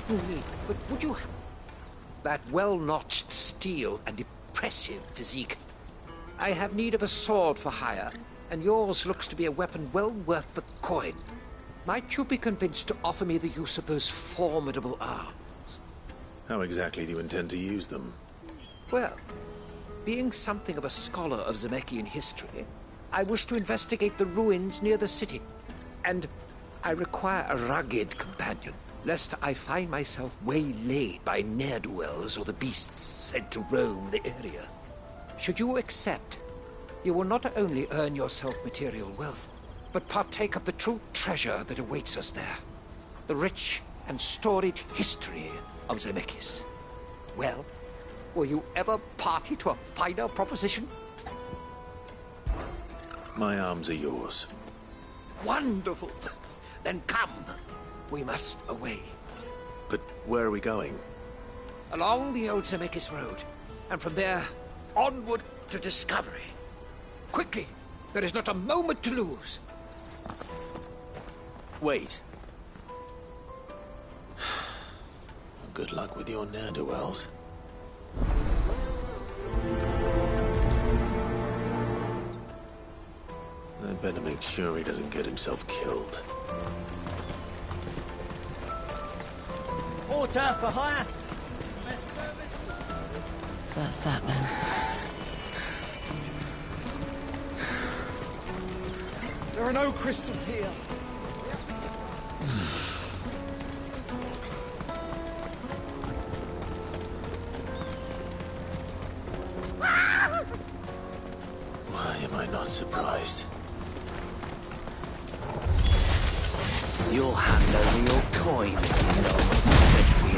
pardon me, but would you... That well-notched steel and impressive physique. I have need of a sword for hire, and yours looks to be a weapon well worth the coin. Might you be convinced to offer me the use of those formidable arms? How exactly do you intend to use them? Well, being something of a scholar of Zemeckis history, I wish to investigate the ruins near the city. And I require a rugged companion, lest I find myself waylaid by ne'er-do-wells or the beasts sent to roam the area. Should you accept, you will not only earn yourself material wealth, but partake of the true treasure that awaits us there. The rich and storied history of Zemeckis. Well, were you ever party to a finer proposition? My arms are yours. Wonderful! Then come. We must away. But where are we going? Along the old Zemeckis Road, and from there, onward to discovery. Quickly! There is not a moment to lose. Wait. Good luck with your ne'er-do-wells. I'd better make sure he doesn't get himself killed. Porter for hire! That's that then. There are no crystals here. Why am I not surprised? You'll hand over your coin if you know what's good for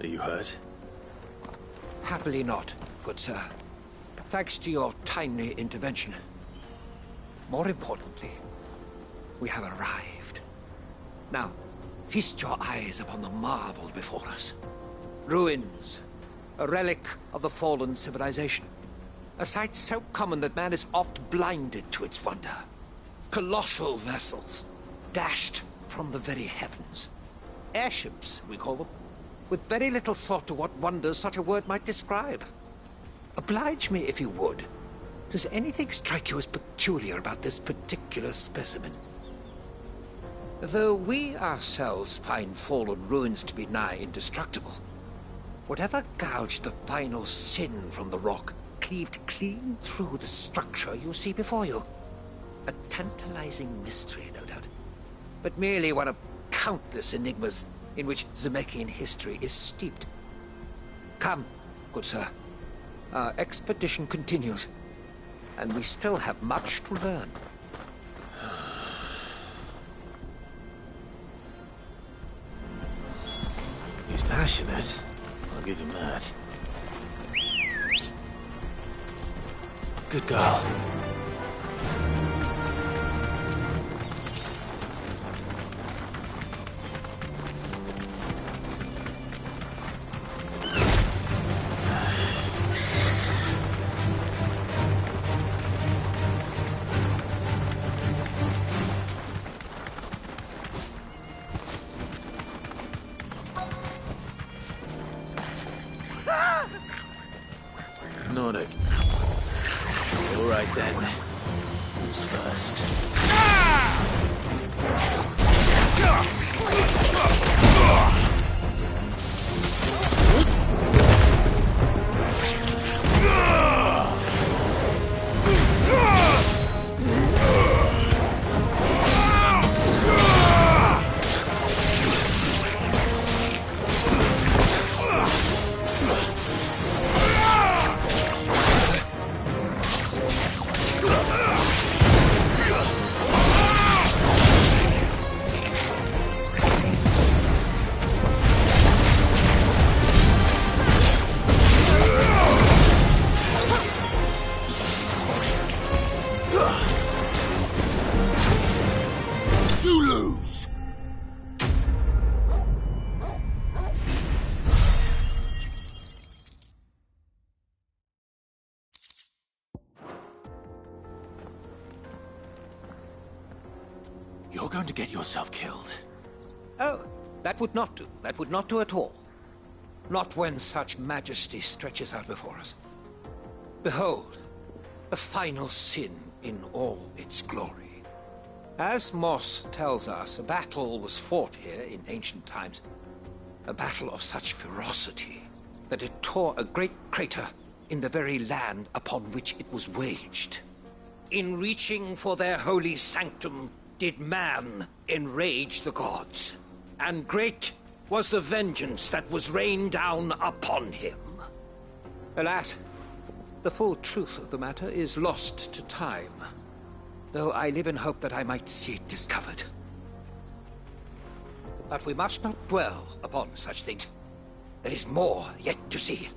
Are you hurt? Happily not, good sir. Thanks to your timely intervention. More importantly, we have arrived. Now, feast your eyes upon the marvel before us. Ruins, a relic of the fallen civilization. A sight so common that man is oft blinded to its wonder. Colossal vessels, dashed from the very heavens. Airships, we call them, with very little thought to what wonders such a word might describe. Oblige me if you would. Does anything strike you as peculiar about this particular specimen? Though we ourselves find fallen ruins to be nigh indestructible, whatever gouged the final sin from the rock cleaved clean through the structure you see before you. A tantalizing mystery, no doubt, but merely one of countless enigmas in which Zemeckis history is steeped. Come, good sir. Our expedition continues, and we still have much to learn. He's passionate. I'll give him that. Good girl. Nordic. All right then. Who's first? You're going to get yourself killed. Oh, that would not do. That would not do at all. Not when such majesty stretches out before us. Behold, the final sin in all its glory. As Moss tells us, a battle was fought here in ancient times. A battle of such ferocity that it tore a great crater in the very land upon which it was waged. In reaching for their holy sanctum, did man enrage the gods, and great was the vengeance that was rained down upon him. Alas, the full truth of the matter is lost to time, though I live in hope that I might see it discovered. But we must not dwell upon such things. There is more yet to see.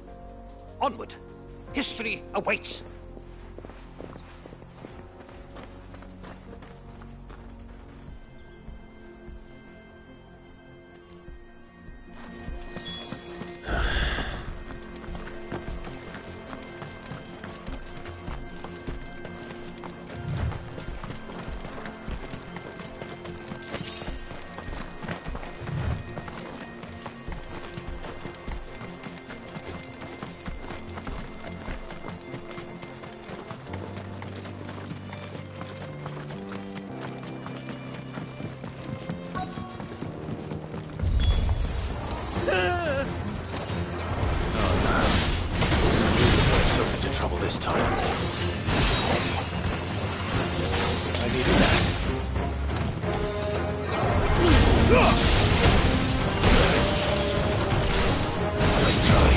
Onward! History awaits! This time. I needed that. Nice try.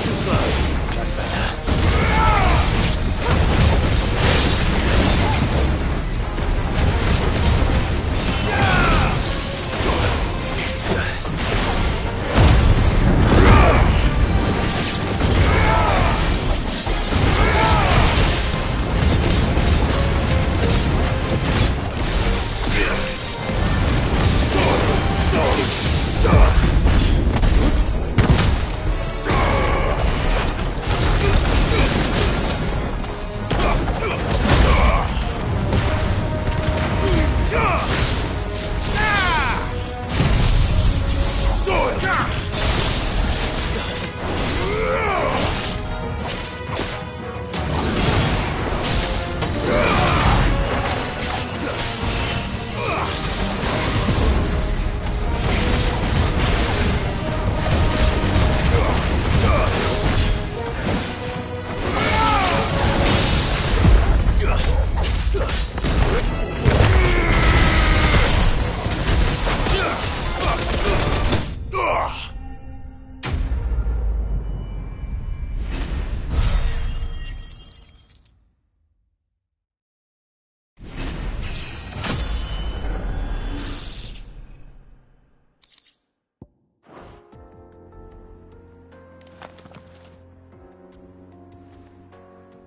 Too slow. That's better.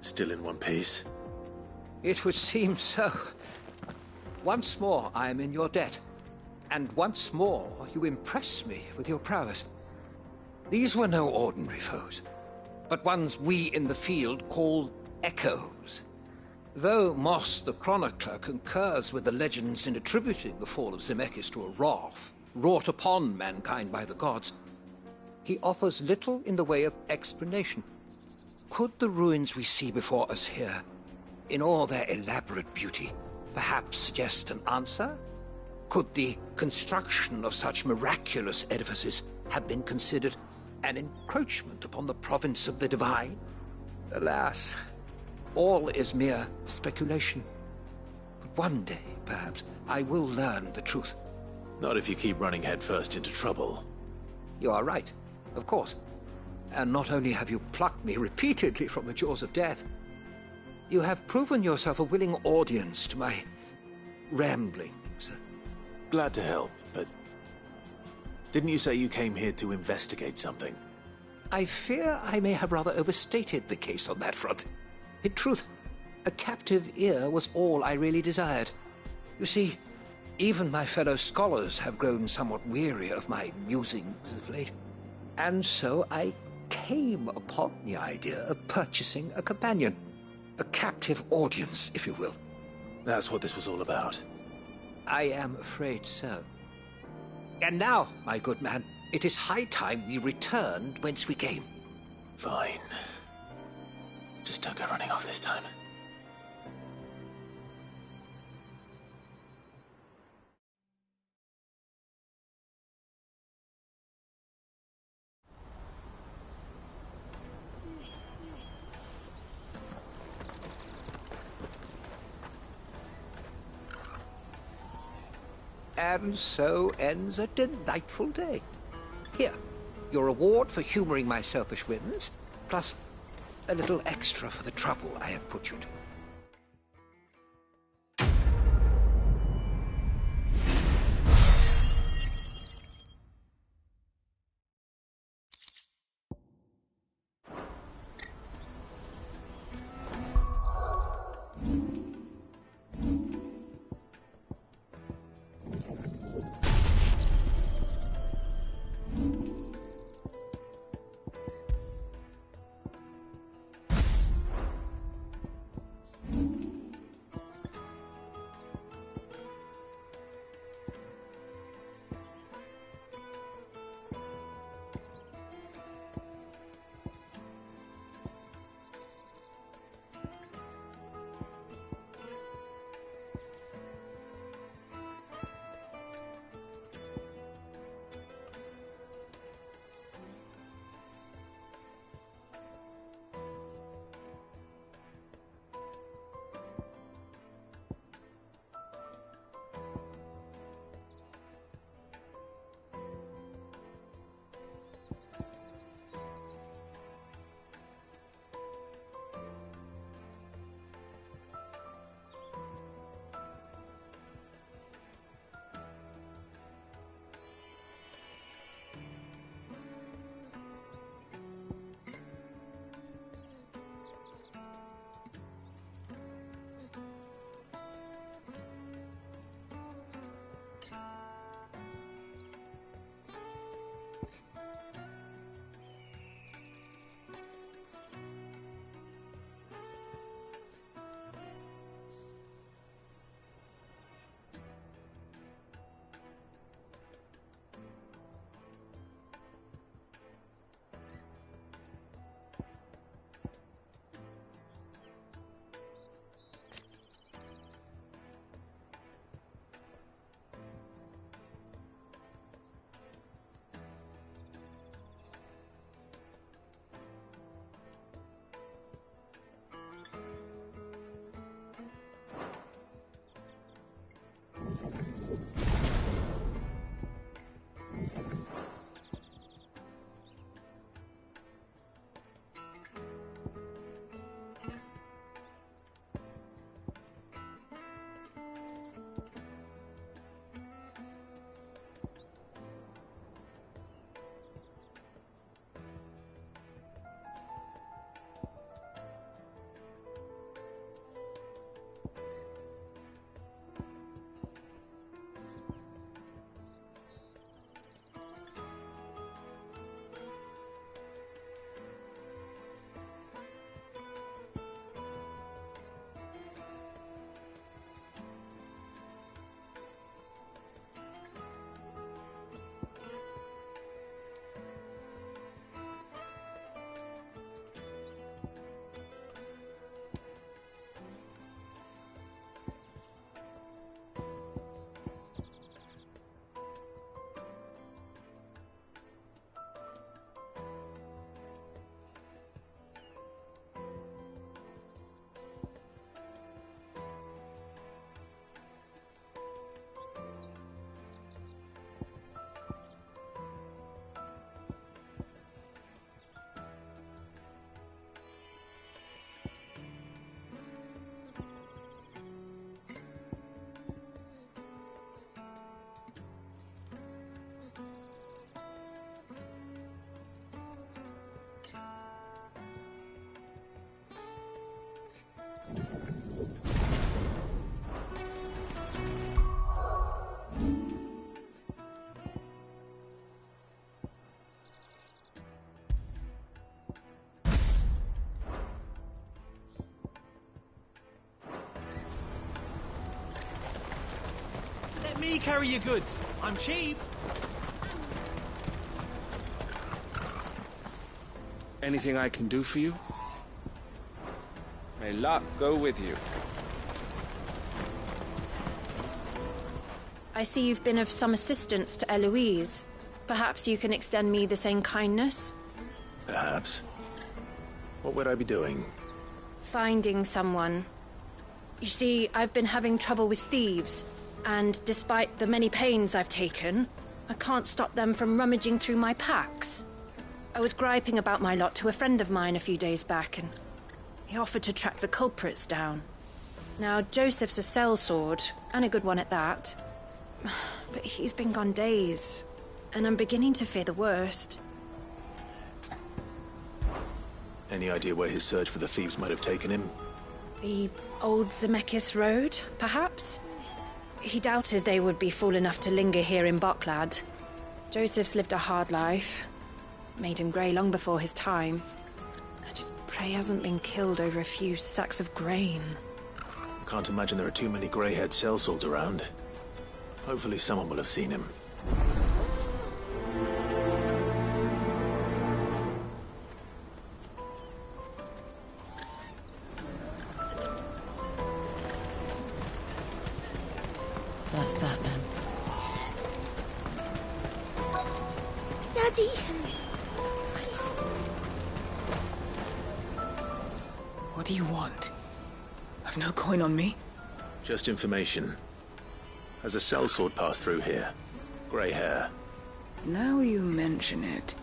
Still in one piece? It would seem so. Once more I am in your debt, and once more you impress me with your prowess. These were no ordinary foes, but ones we in the field call echoes. Though Moss the Chronicler concurs with the legends in attributing the fall of Zemeckis to a wrath wrought upon mankind by the gods, he offers little in the way of explanation. Could the ruins we see before us here, in all their elaborate beauty, perhaps suggest an answer? Could the construction of such miraculous edifices have been considered an encroachment upon the province of the divine? Alas, all is mere speculation. But one day, perhaps, I will learn the truth. Not if you keep running headfirst into trouble. You are right, of course. And not only have you plucked me repeatedly from the jaws of death, you have proven yourself a willing audience to my ramblings. Glad to help, but didn't you say you came here to investigate something? I fear I may have rather overstated the case on that front. In truth, a captive ear was all I really desired. You see, even my fellow scholars have grown somewhat weary of my musings of late. And so I came upon the idea of purchasing a companion. A captive audience, if you will. That's what this was all about. I am afraid so. And now, my good man, it is high time we returned whence we came. Fine. Just don't go running off this time. And so ends a delightful day. Here, your reward for humoring my selfish whims, plus a little extra for the trouble I have put you to. Let me carry your goods. I'm cheap. Anything I can do for you? May luck go with you. I see you've been of some assistance to Eloise. Perhaps you can extend me the same kindness? Perhaps. What would I be doing? Finding someone. You see, I've been having trouble with thieves, and despite the many pains I've taken, I can't stop them from rummaging through my packs. I was griping about my lot to a friend of mine a few days back, and he offered to track the culprits down. Now, Joseph's a sellsword, and a good one at that. But he's been gone days, and I'm beginning to fear the worst. Any idea where his search for the thieves might have taken him? The old Zemeckis Road, perhaps? He doubted they would be fool enough to linger here in Boklad. Joseph's lived a hard life. Made him grey long before his time. I just pray he hasn't been killed over a few sacks of grain. I can't imagine there are too many grey-haired sellswords around. Hopefully someone will have seen him. That's that then. Daddy! What do you want? I've no coin on me. Just information. Has a sellsword passed through here? Grey hair. Now you mention it,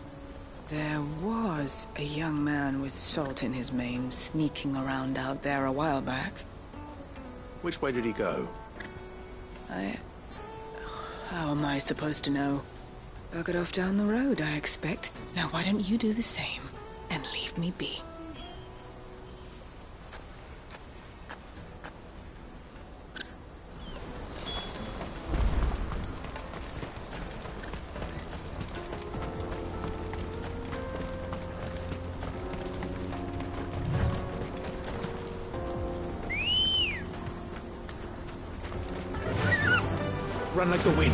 there was a young man with salt in his mane sneaking around out there a while back. Which way did he go? How am I supposed to know? Buggered off down the road, I expect. Now why don't you do the same and leave me be? Run like the wind.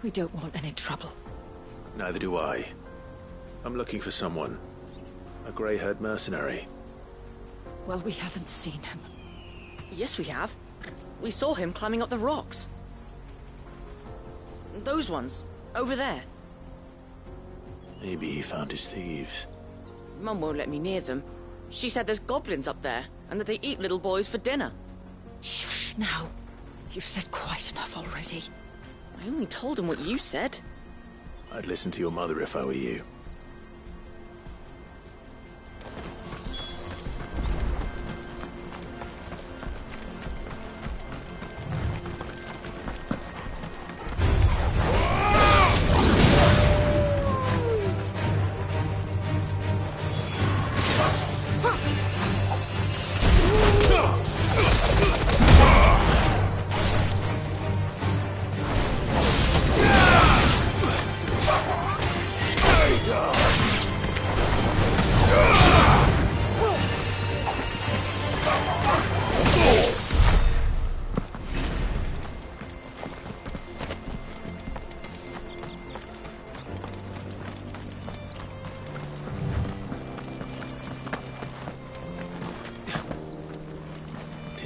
We don't want any trouble. Neither do I. I'm looking for someone. A grey-haired mercenary. Well, we haven't seen him. Yes, we have. We saw him climbing up the rocks. Those ones, over there. Maybe he found his thieves. Mum won't let me near them. She said there's goblins up there, and that they eat little boys for dinner. Shush, now. You've said quite enough already. I only told him what you said. I'd listen to your mother if I were you.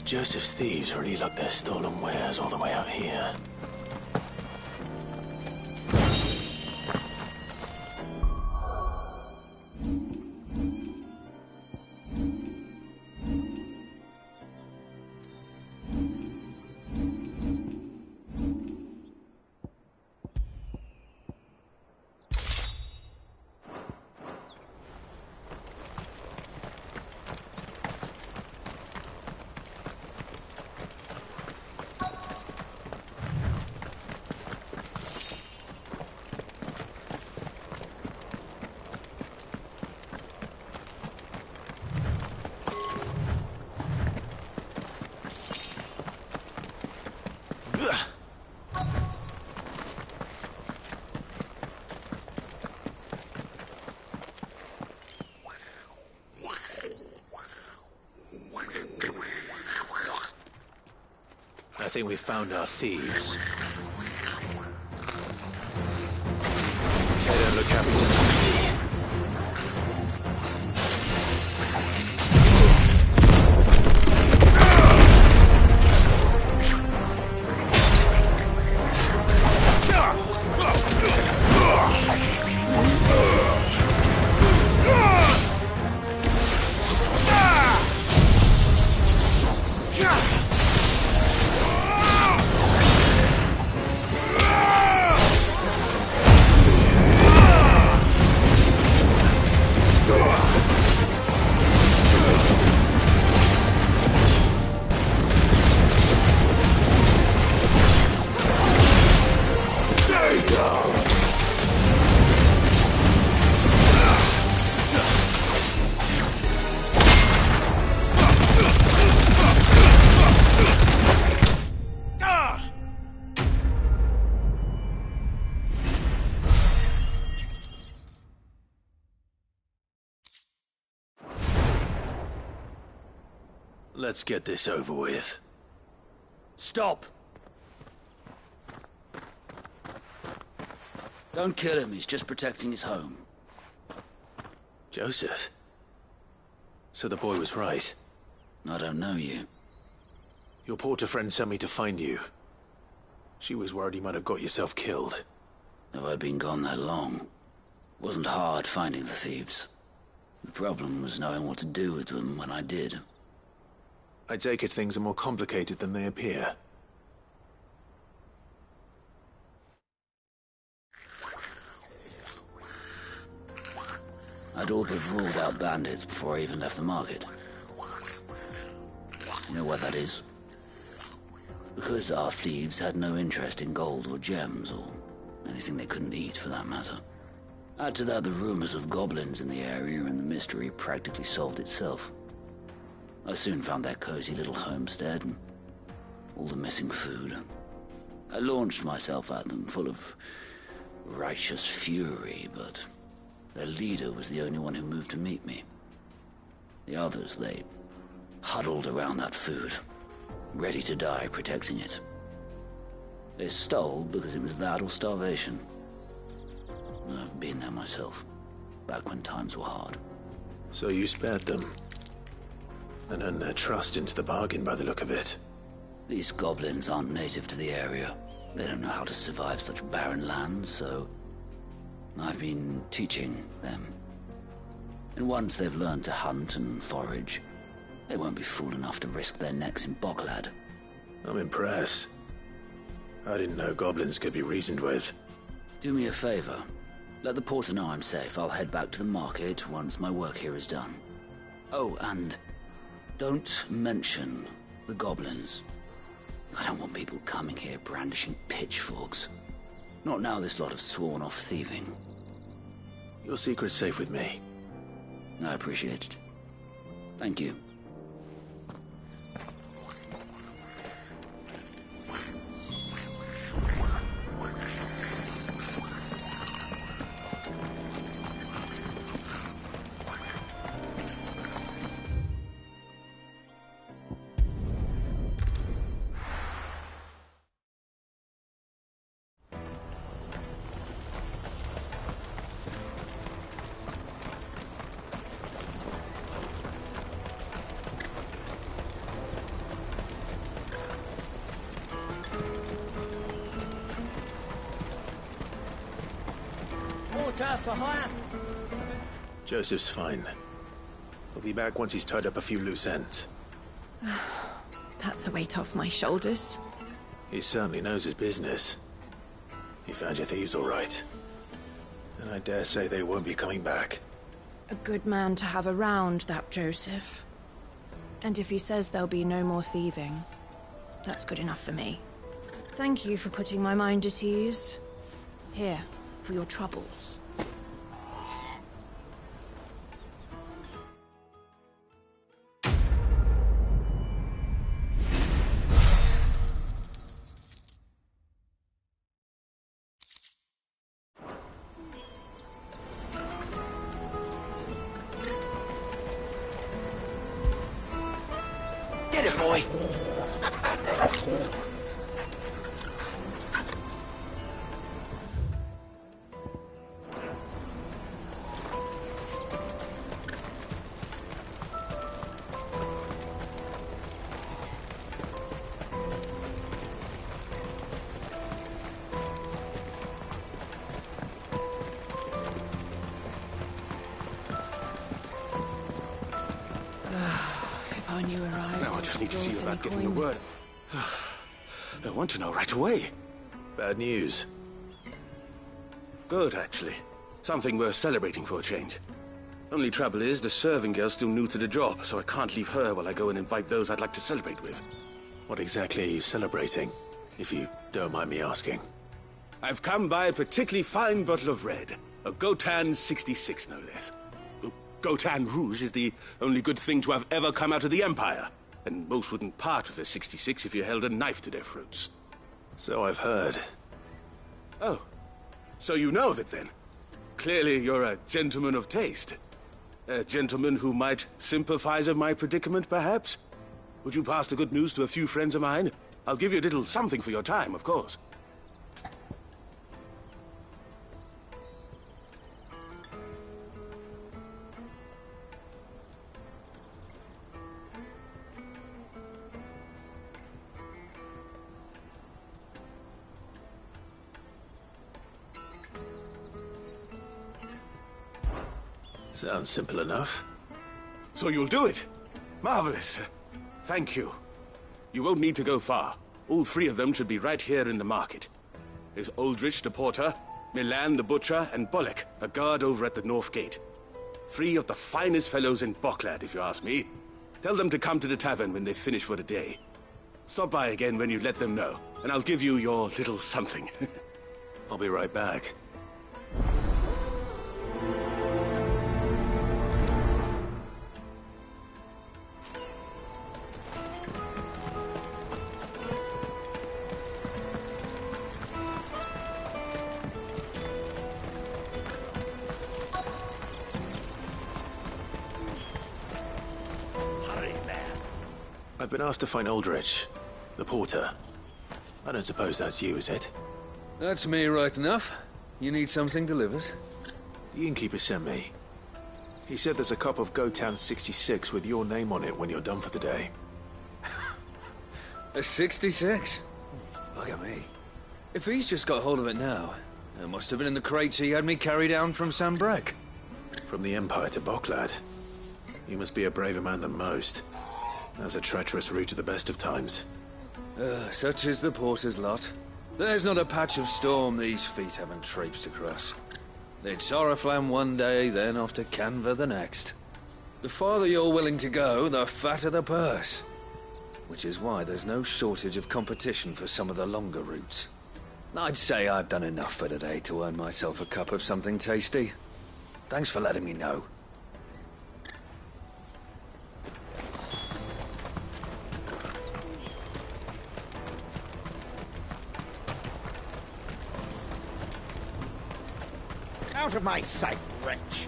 Joseph's thieves really lug their stolen wares all the way out here. think we found our thieves. They don't look happy to see me. Let's get this over with. Stop! Don't kill him, he's just protecting his home. Joseph? So the boy was right. I don't know you. Your porter friend sent me to find you. She was worried you might have got yourself killed. Have I been gone that long? Wasn't hard finding the thieves. The problem was knowing what to do with them when I did. I take it things are more complicated than they appear. I'd ought to have ruled out bandits before I even left the market. You know why that is? Because our thieves had no interest in gold or gems, or anything they couldn't eat for that matter. Add to that the rumors of goblins in the area, and the mystery practically solved itself. I soon found their cozy little homestead and all the missing food. I launched myself at them, full of righteous fury, but their leader was the only one who moved to meet me. The others, they huddled around that food, ready to die protecting it. They stole because it was that or starvation. I've been there myself, back when times were hard. So you spared them? And earned their trust into the bargain by the look of it. These goblins aren't native to the area. They don't know how to survive such barren lands, so I've been teaching them. And once they've learned to hunt and forage, they won't be fool enough to risk their necks in Bocklad. I'm impressed. I didn't know goblins could be reasoned with. Do me a favor. Let the porter know I'm safe. I'll head back to the market once my work here is done. Oh, and don't mention the goblins. I don't want people coming here brandishing pitchforks. Not now this lot have sworn off thieving. Your secret's safe with me. I appreciate it. Thank you. For hire. Joseph's fine. He'll be back once he's tied up a few loose ends. That's a weight off my shoulders. He certainly knows his business. You found your thieves all right. And I dare say they won't be coming back. A good man to have around, that Joseph. And if he says there'll be no more thieving, that's good enough for me. Thank you for putting my mind at ease. Here, for your troubles. Get it, boy! Upon your arrival, Now I just need to see brought about any getting the coin? word. I want to know right away. Bad news. Good, actually. Something worth celebrating for a change. Only trouble is, the serving girl's still new to the job, so I can't leave her while I go and invite those I'd like to celebrate with. What exactly are you celebrating, if you don't mind me asking? I've come by a particularly fine bottle of red. A Gotan 66, no less. Gotan Rouge is the only good thing to have ever come out of the Empire. And most wouldn't part with a 66 if you held a knife to their throats. So I've heard. Oh. So you know of it, then? Clearly you're a gentleman of taste. A gentleman who might sympathize with my predicament, perhaps? Would you pass the good news to a few friends of mine? I'll give you a little something for your time, of course. Sounds simple enough. So you'll do it? Marvelous. Thank you. You won't need to go far. All three of them should be right here in the market. There's Aldrich the porter, Milan the butcher, and Bullock, a guard over at the north gate. Three of the finest fellows in Boklad, if you ask me. Tell them to come to the tavern when they've finished for the day. Stop by again when you let them know, and I'll give you your little something. I'll be right back. I've been asked to find Aldrich, the porter. I don't suppose that's you, is it? That's me right enough. You need something delivered? The innkeeper sent me. He said there's a cup of Gotan 66 with your name on it when you're done for the day. A 66? Look at me. If he's just got hold of it now, it must have been in the crates he had me carry down from Sambrek. From the Empire to Boklad. He must be a braver man than most. That's a treacherous route to the best of times. Such is the porter's lot. There's not a patch of storm these feet haven't traipsed across. It's Oriflamme one day, then off to Canva the next. The farther you're willing to go, the fatter the purse. Which is why there's no shortage of competition for some of the longer routes. I'd say I've done enough for today to earn myself a cup of something tasty. Thanks for letting me know. Out of my sight, wretch!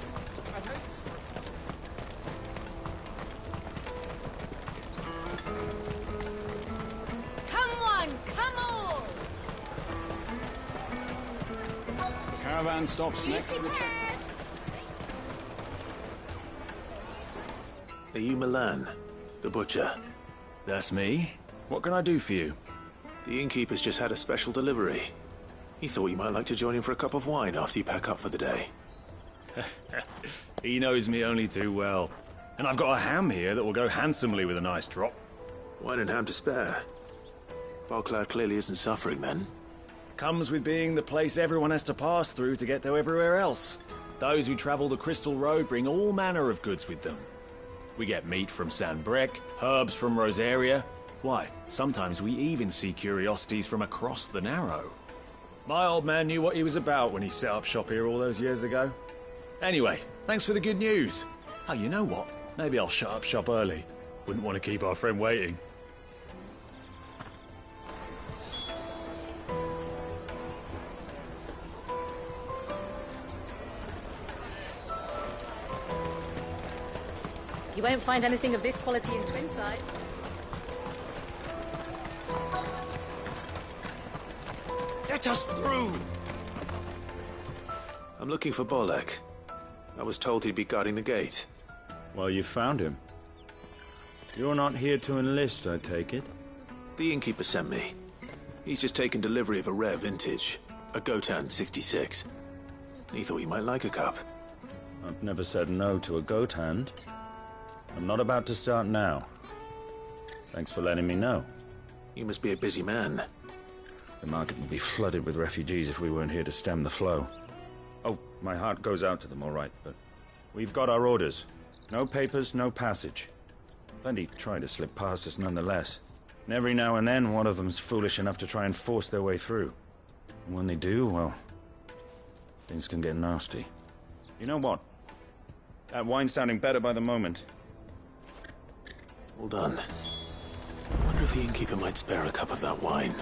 Come one, come all! The caravan stops next to the... Are you Milan, the butcher? That's me. What can I do for you? The innkeeper's just had a special delivery. He thought you might like to join him for a cup of wine after you pack up for the day. He knows me only too well. And I've got a ham here that will go handsomely with a nice drop. Wine and ham to spare. Boklad clearly isn't suffering, then. Comes with being the place everyone has to pass through to get to everywhere else. Those who travel the Crystal Road bring all manner of goods with them. We get meat from Sanbrek, herbs from Rosaria. Why, sometimes we even see curiosities from across the Narrow. My old man knew what he was about when he set up shop here all those years ago. Anyway, thanks for the good news. Oh, you know what? Maybe I'll shut up shop early. Wouldn't want to keep our friend waiting. You won't find anything of this quality in Twinside. Let us through! I'm looking for Bolek. I was told he'd be guarding the gate. Well, you found him. You're not here to enlist, I take it? The innkeeper sent me. He's just taken delivery of a rare vintage, a Gotan 66. He thought you might like a cup. I've never said no to a goat hand. I'm not about to start now. Thanks for letting me know. You must be a busy man. The market would be flooded with refugees if we weren't here to stem the flow. Oh, my heart goes out to them, all right, but we've got our orders. No papers, no passage. Plenty try to slip past us nonetheless. And every now and then, one of them's foolish enough to try and force their way through. And when they do, well, things can get nasty. You know what? That wine's sounding better by the moment. Well done. I wonder if the innkeeper might spare a cup of that wine.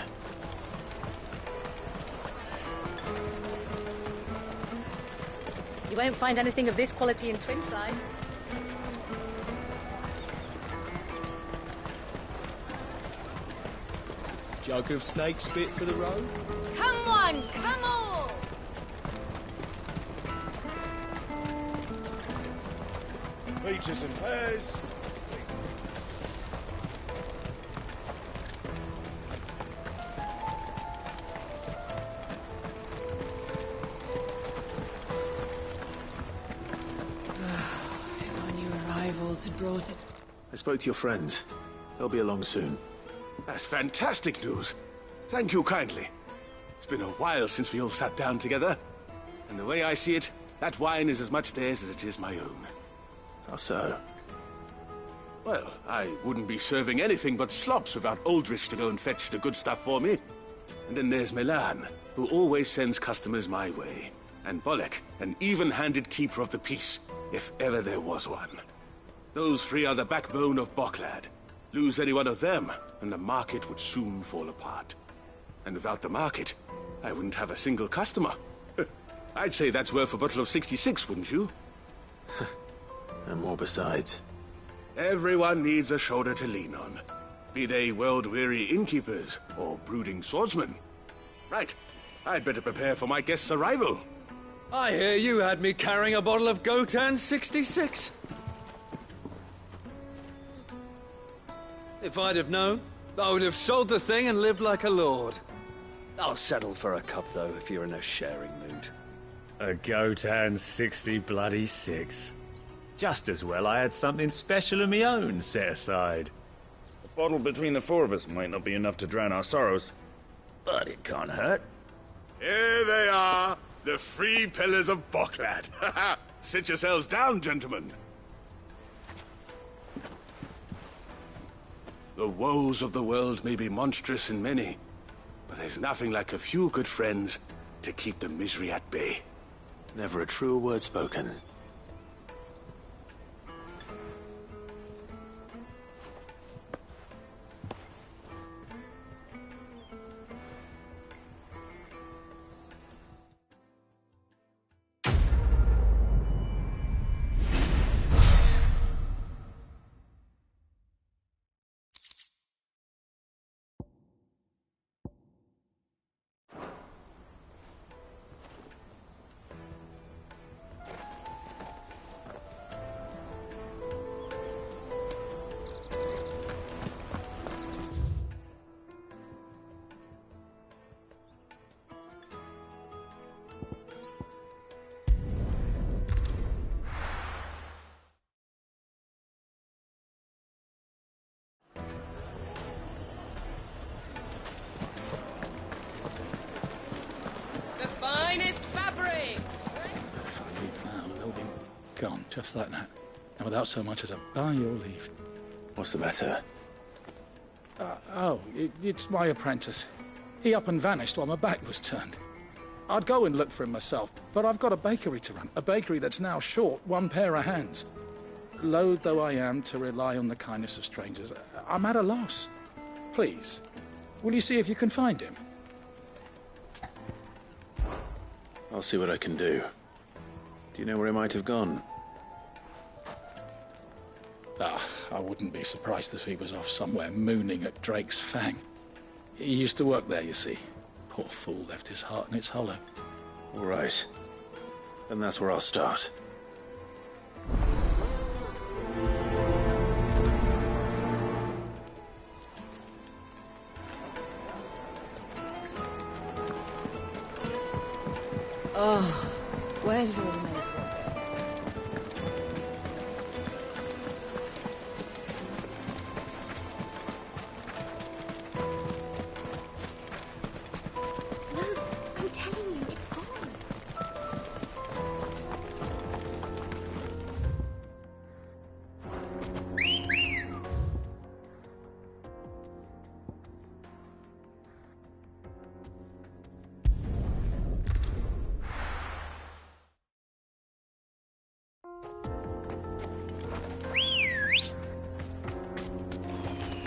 You won't find anything of this quality in Twinside. Jug of snake spit for the road? Come on, come on! Peaches and pears. If our new arrivals had brought it. I spoke to your friends. They'll be along soon. That's fantastic news. Thank you kindly. It's been a while since we all sat down together. And the way I see it, that wine is as much theirs as it is my own. How so? Well, I wouldn't be serving anything but slops without Aldrich to go and fetch the good stuff for me. And then there's Milan, who always sends customers my way. And Bolek, an even-handed keeper of the peace, if ever there was one. Those three are the backbone of Boklad. Lose any one of them, and the market would soon fall apart. And without the market, I wouldn't have a single customer. I'd say that's worth a bottle of 66, wouldn't you? And more besides. Everyone needs a shoulder to lean on. Be they world-weary innkeepers or brooding swordsmen. Right, I'd better prepare for my guest's arrival. I hear you had me carrying a bottle of Gotan 66. If I'd have known, I would have sold the thing and lived like a lord. I'll settle for a cup, though, if you're in a sharing mood. A Gotan 66. Just as well I had something special of my own set aside. A bottle between the four of us might not be enough to drown our sorrows, but it can't hurt. Here they are, the three pillars of Boklad. Sit yourselves down, gentlemen. The woes of the world may be monstrous and many, but there's nothing like a few good friends to keep the misery at bay. Never a truer word spoken. Gone, just like that. And without so much as a by your leave. What's the matter? It's my apprentice. He up and vanished while my back was turned. I'd go and look for him myself, but I've got a bakery to run. A bakery that's now short one pair of hands. Loath though I am to rely on the kindness of strangers, I'm at a loss. Please, will you see if you can find him? I'll see what I can do. Do you know where he might have gone? I wouldn't be surprised if he was off somewhere mooning at Drake's Fang. He used to work there, you see. Poor fool left his heart in its hollow. All right. Then that's where I'll start. Oh, where did all the men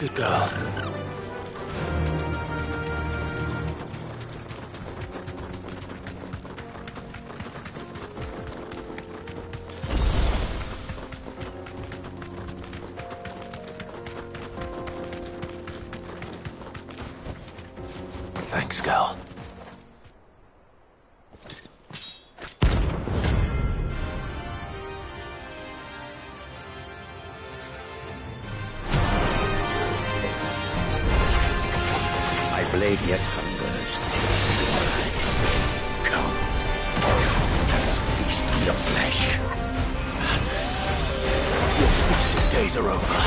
Good girl. Thanks, girl. My blade yet hungers. Its blood. Come. Let us feast on your flesh. Your feasting days are over.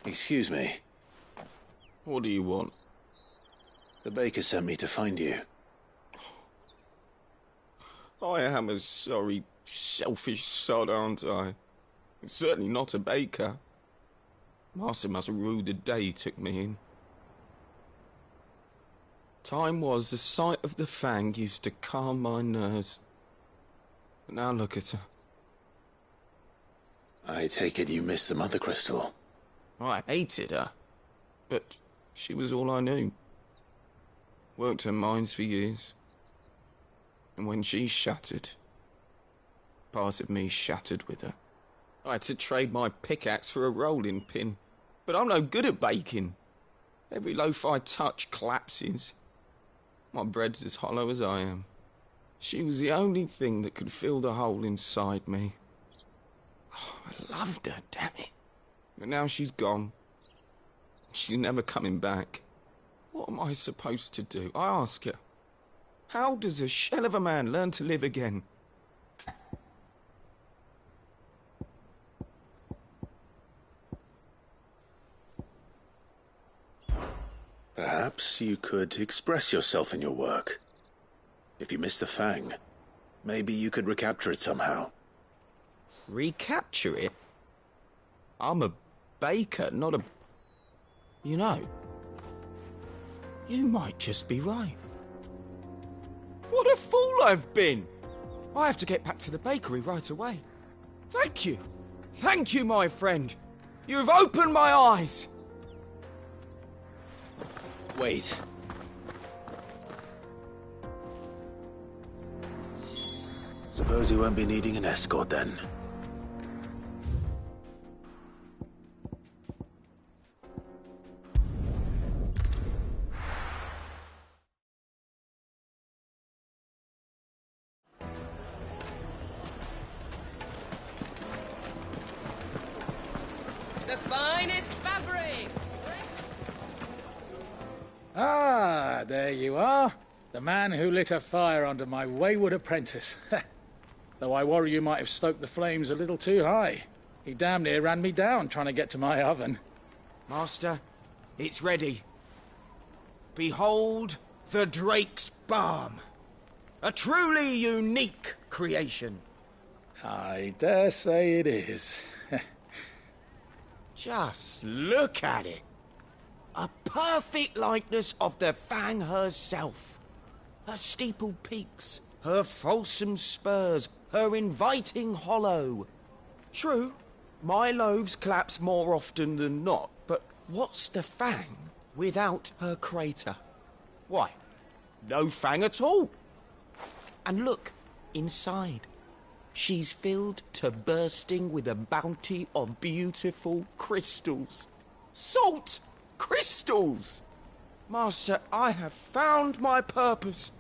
Excuse me. What do you want? The baker sent me to find you. I am a sorry, selfish sod, aren't I? Certainly not a baker. Master must have ruled the day he took me in. Time was the sight of the Fang used to calm my nerves. But now look at her. I take it you missed the Mother Crystal. I hated her, but she was all I knew. Worked her mines for years. And when she shattered, part of me shattered with her. I had to trade my pickaxe for a rolling pin, but I'm no good at baking. Every loaf I touch collapses. My bread's as hollow as I am. She was the only thing that could fill the hole inside me. Oh, I loved her, damn it. But now she's gone. She's never coming back. What am I supposed to do? I ask her. How does a shell of a man learn to live again? Perhaps you could express yourself in your work. If you miss the Fang, maybe you could recapture it somehow. Recapture it? I'm a baker, not a... You know, you might just be right. What a fool I've been! I have to get back to the bakery right away. Thank you. Thank you, my friend. You've opened my eyes. Wait. Suppose you won't be needing an escort then. The finest fabrics! Ah, there you are. The man who lit a fire under my wayward apprentice. Though I worry you might have stoked the flames a little too high. He damn near ran me down trying to get to my oven. Master, it's ready. Behold the Drake's Balm. A truly unique creation. I dare say it is. Just look at it. A perfect likeness of the Fang herself. Her steepled peaks, her fulsome spurs, her inviting hollow. True, my loaves collapse more often than not, but what's the Fang without her crater? Why, no Fang at all. And look, inside. She's filled to bursting with a bounty of beautiful crystals. Salt crystals! Master, I have found my purpose.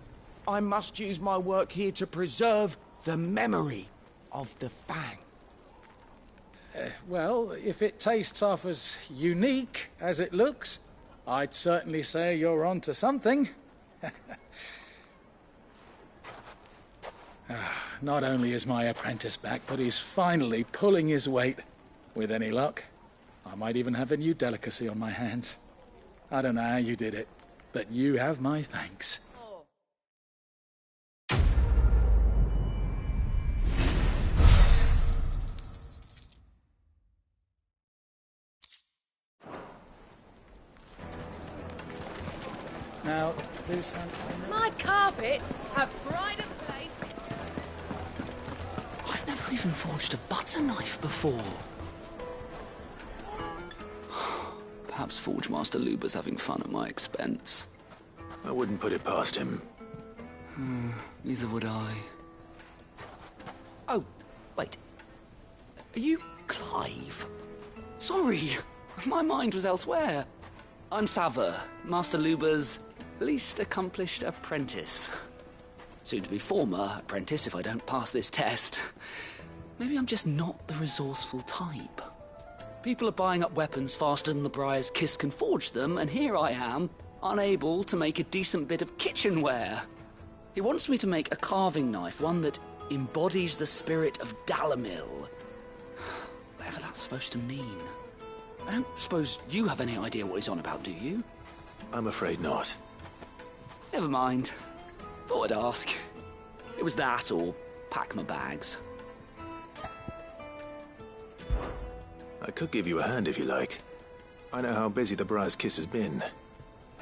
I must use my work here to preserve the memory of the Fang. Well, if it tastes half as unique as it looks, I'd certainly say you're on to something. Not only is my apprentice back, but he's finally pulling his weight. With any luck, I might even have a new delicacy on my hands. I don't know how you did it, but you have my thanks. Now, do something. My carpets have pride of place. I've never even forged a butter knife before. Perhaps Forge Master Luber's having fun at my expense. I wouldn't put it past him. Neither would I. Oh, wait. Are you Clive? Sorry, my mind was elsewhere. I'm Sava, Master Luber's least accomplished apprentice. Soon to be former apprentice if I don't pass this test. Maybe I'm just not the resourceful type. People are buying up weapons faster than the Briar's Kiss can forge them, and here I am, unable to make a decent bit of kitchenware. He wants me to make a carving knife, one that embodies the spirit of Dalamil. Whatever that's supposed to mean. I don't suppose you have any idea what he's on about, do you? I'm afraid not. Never mind. Thought I'd ask. It was that or pack my bags. I could give you a hand if you like. I know how busy the Briar's Kiss has been,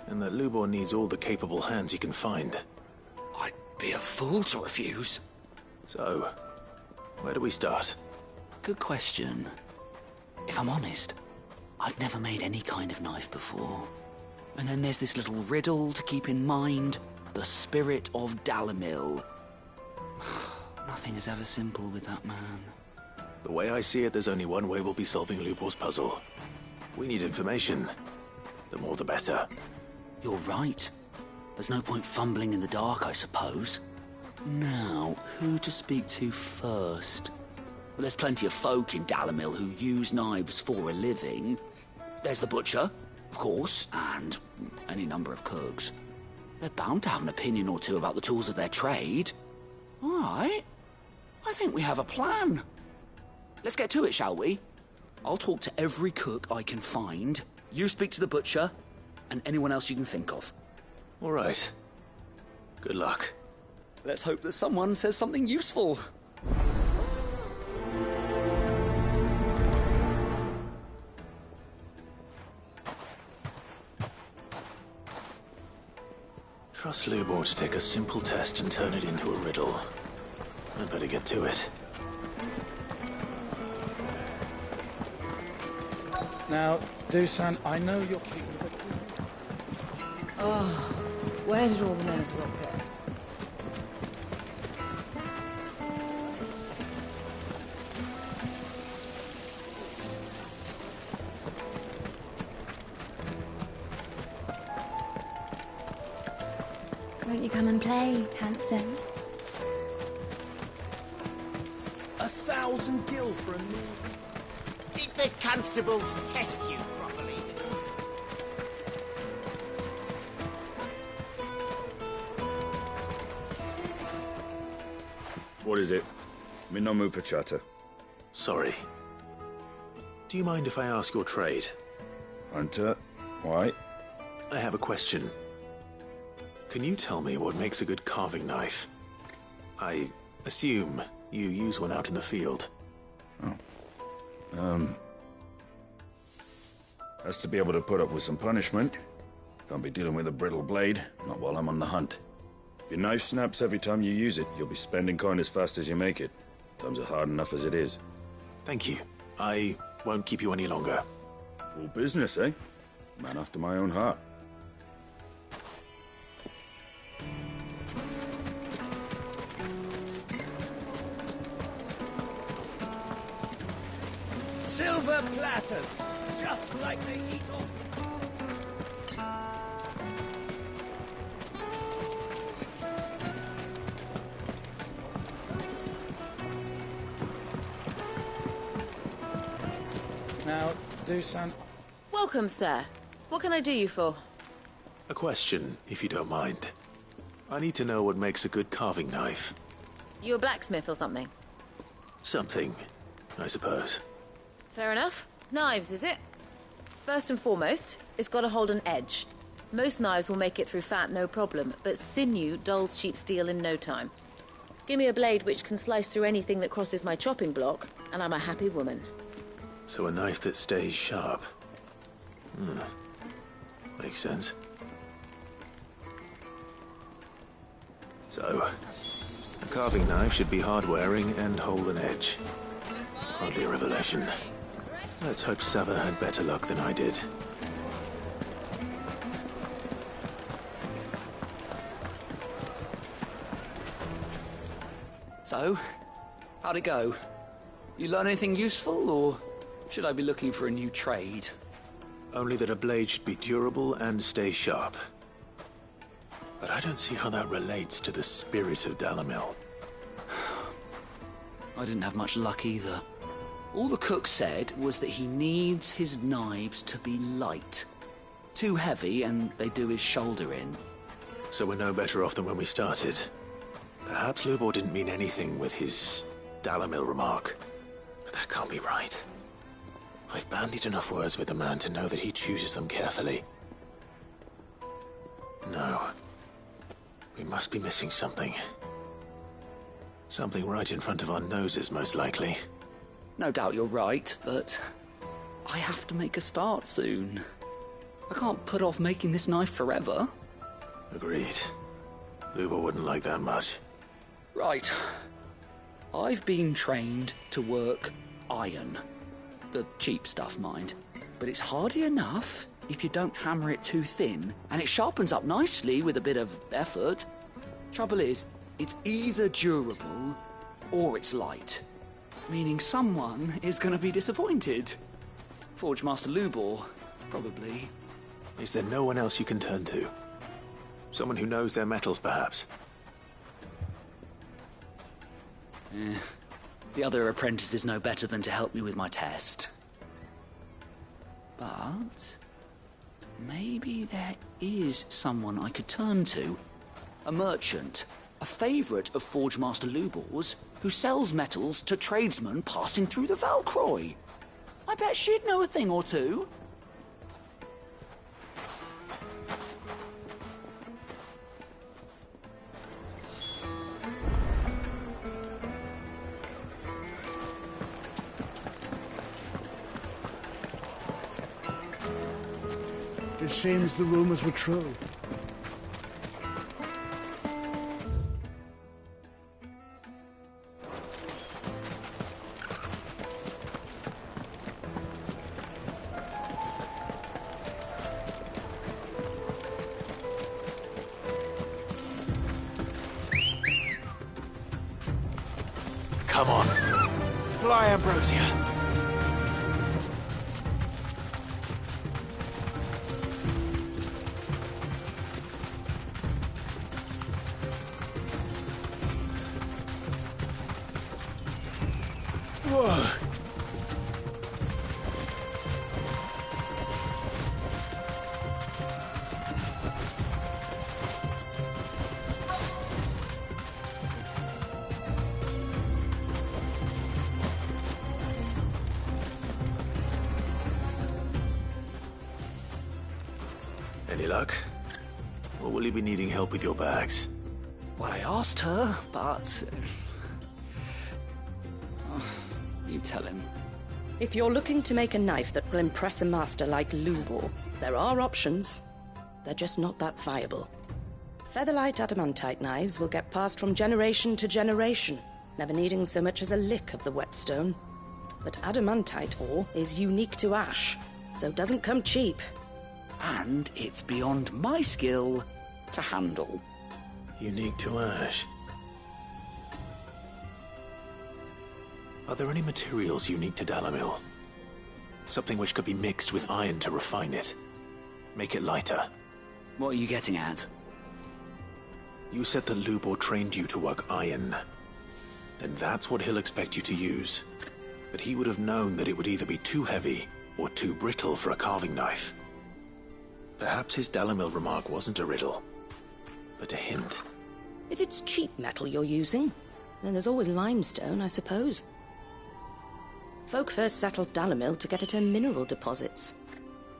and that Lubor needs all the capable hands he can find. I'd be a fool to refuse. So, where do we start? Good question. If I'm honest, I've never made any kind of knife before. And then there's this little riddle to keep in mind. The spirit of Dalamil. Nothing is ever simple with that man. The way I see it, there's only one way we'll be solving Lubor's puzzle. We need information. The more the better. You're right. There's no point fumbling in the dark, I suppose. Now, who to speak to first? Well, there's plenty of folk in Dalamil who use knives for a living. There's the butcher, of course, and any number of cooks. They're bound to have an opinion or two about the tools of their trade. All right. I think we have a plan. Let's get to it, shall we? I'll talk to every cook I can find. You speak to the butcher, and anyone else you can think of. All right. Good luck. Let's hope that someone says something useful. Trust Lubor to take a simple test and turn it into a riddle. I'd better get to it. Now, Dusan, I know you're keeping... Oh, where did all the men of the rock go? Won't you come and play, handsome? 1,000 gil for a meal. Did the constables test you properly? What is it? I'm in no mood for chatter. Sorry. Do you mind if I ask your trade? Hunter, why? I have a question. Can you tell me what makes a good carving knife? I assume you use one out in the field. Has to be able to put up with some punishment. Can't be dealing with a brittle blade, not while I'm on the hunt. If your knife snaps every time you use it, you'll be spending coin as fast as you make it. Times are hard enough as it is. Thank you. I won't keep you any longer. All business, eh? Man after my own heart. Silver platters, just like they eat on. Now, Dusan... Welcome, sir. What can I do you for? A question, if you don't mind. I need to know what makes a good carving knife. You a blacksmith or something? Something, I suppose. Fair enough. Knives, is it? First and foremost, it's got to hold an edge. Most knives will make it through fat, no problem, but sinew dulls cheap steel in no time. Give me a blade which can slice through anything that crosses my chopping block, and I'm a happy woman. So a knife that stays sharp. Makes sense. So, a carving knife should be hard-wearing and hold an edge. Hardly a revelation. Let's hope Sava had better luck than I did. So, how'd it go? You learn anything useful, or should I be looking for a new trade? Only that a blade should be durable and stay sharp. But I don't see how that relates to the spirit of Dalamil. I didn't have much luck either. All the cook said was that he needs his knives to be light. Too heavy and they do his shoulder in. So we're no better off than when we started. Perhaps Lubor didn't mean anything with his Dalamil remark. But that can't be right. I've bandied enough words with the man to know that he chooses them carefully. No. We must be missing something. Something right in front of our noses, most likely. No doubt you're right, but I have to make a start soon. I can't put off making this knife forever. Agreed. Luba wouldn't like that much. Right. I've been trained to work iron. The cheap stuff, mind. But it's hardy enough if you don't hammer it too thin, and it sharpens up nicely with a bit of effort. Trouble is, it's either durable or it's light. Meaning someone is going to be disappointed. Forge Master Lubor, probably. Is there no one else you can turn to? Someone who knows their metals, perhaps? The other apprentices know better than to help me with my test. But maybe there is someone I could turn to. A merchant, a favourite of Forge Master Lubor's, who sells metals to tradesmen passing through the Valcroy. I bet she'd know a thing or two. It seems the rumors were true. Come on. Fly, Ambrosia. Whoa. Any luck? Or will you be needing help with your bags? Well, I asked her, but... you tell him. If you're looking to make a knife that will impress a master like Lubor, there are options. They're just not that viable. Featherlight adamantite knives will get passed from generation to generation, never needing so much as a lick of the whetstone. But adamantite ore is unique to ash, so doesn't come cheap. And it's beyond my skill to handle. Unique to ash. Are there any materials unique to Dalamil? Something which could be mixed with iron to refine it. Make it lighter. What are you getting at? You said that Lubor trained you to work iron. Then that's what he'll expect you to use. But he would have known that it would either be too heavy or too brittle for a carving knife. Perhaps his Dalamil remark wasn't a riddle, but a hint. If it's cheap metal you're using, then there's always limestone, I suppose. Folk first settled Dalamil to get at her mineral deposits.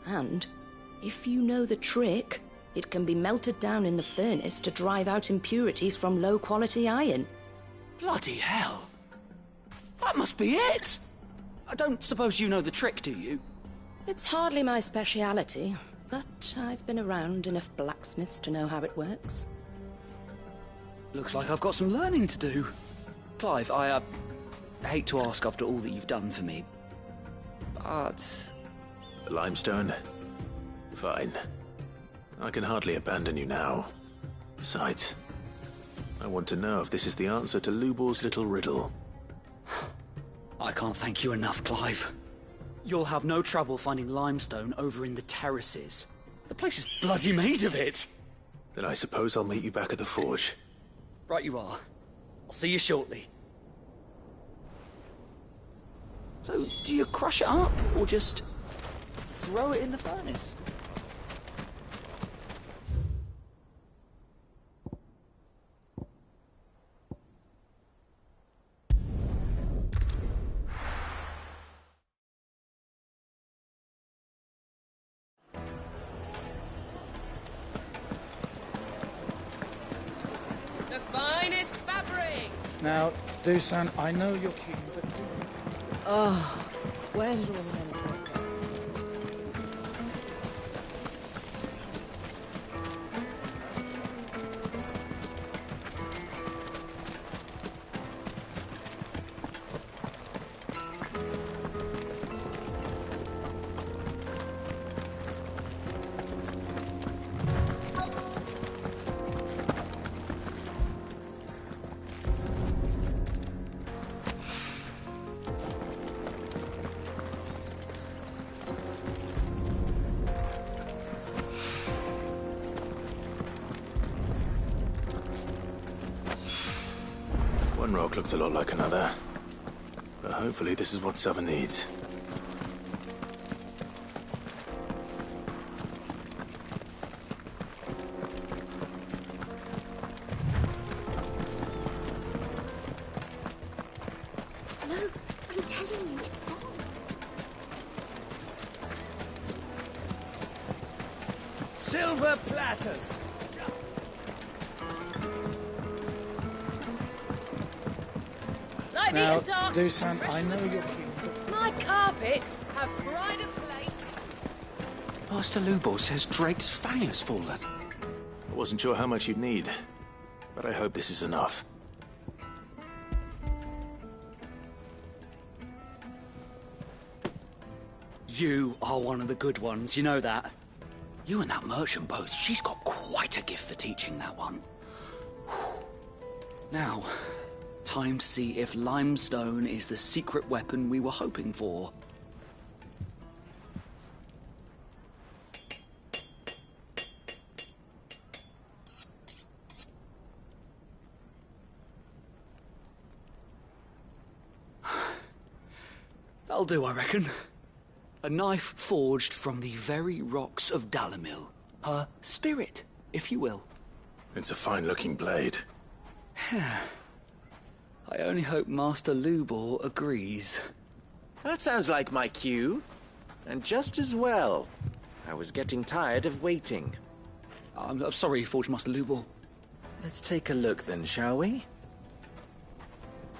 And, if you know the trick, it can be melted down in the furnace to drive out impurities from low-quality iron. Bloody hell! That must be it! I don't suppose you know the trick, do you? It's hardly my speciality, but I've been around enough blacksmiths to know how it works. Looks like I've got some learning to do. Clive, I hate to ask after all that you've done for me, but... The limestone? Fine. I can hardly abandon you now. Besides, I want to know if this is the answer to Lubor's little riddle. I can't thank you enough, Clive. You'll have no trouble finding limestone over in the terraces. The place is bloody made of it. Then I suppose I'll meet you back at the forge. Right you are. I'll see you shortly. So, do you crush it up, or just throw it in the furnace? Now, Dusan, I know you're keen, but... Oh, where did all the men of the rock go? One rock looks a lot like another. But hopefully this is what Sava needs. No, I'm telling you, it's gone. Silver platters! Light me Now, and dark. Dusan, I know you're keen, but... My carpets have pride of place. Master Lubor says Drake's fang has fallen. I wasn't sure how much you'd need, but I hope this is enough. You are one of the good ones, you know that? You and that merchant both, she's got quite a gift for teaching that one. Now, time to see if limestone is the secret weapon we were hoping for. That'll do, I reckon. A knife forged from the very rocks of Dalamil. Her spirit, if you will. It's a fine-looking blade. I only hope Master Lubor agrees. That sounds like my cue. And just as well. I was getting tired of waiting. I'm sorry, Forge Master Lubor. Let's take a look then, shall we?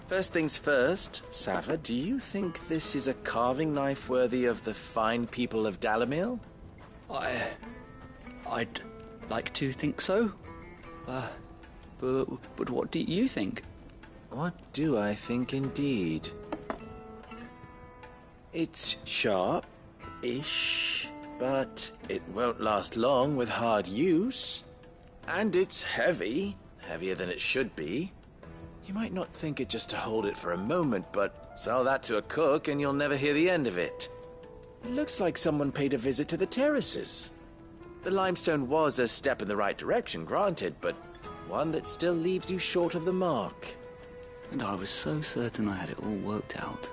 First things first, Sava, do you think this is a carving knife worthy of the fine people of Dalamil? I'd like to think so. But what do you think? What do I think indeed? It's sharp-ish, but it won't last long with hard use. And it's heavy, heavier than it should be. You might not think it just to hold it for a moment, but sell that to a cook and you'll never hear the end of it. It looks like someone paid a visit to the terraces. The limestone was a step in the right direction, granted, but one that still leaves you short of the mark. And I was so certain I had it all worked out.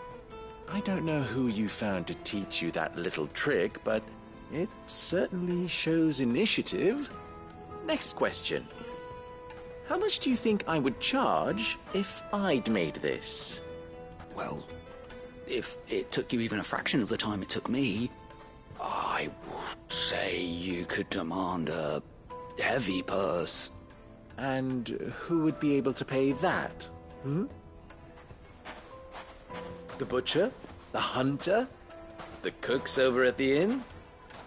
I don't know who you found to teach you that little trick, but it certainly shows initiative. Next question. How much do you think I would charge if I'd made this? Well, if it took you even a fraction of the time it took me, I would say you could demand a heavy purse. And who would be able to pay that? The butcher? The hunter? The cooks over at the inn?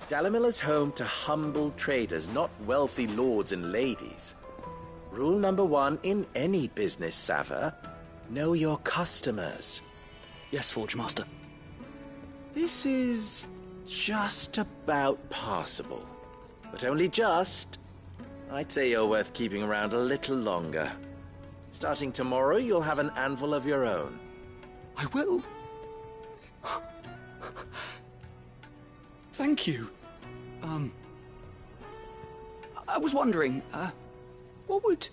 Dalamil is home to humble traders, not wealthy lords and ladies. Rule number 1 in any business, Sava. Know your customers. Yes, Forge Master. This is just about passable. But only just. I'd say you're worth keeping around a little longer. Starting tomorrow, you'll have an anvil of your own. I will. Thank you. I was wondering, what would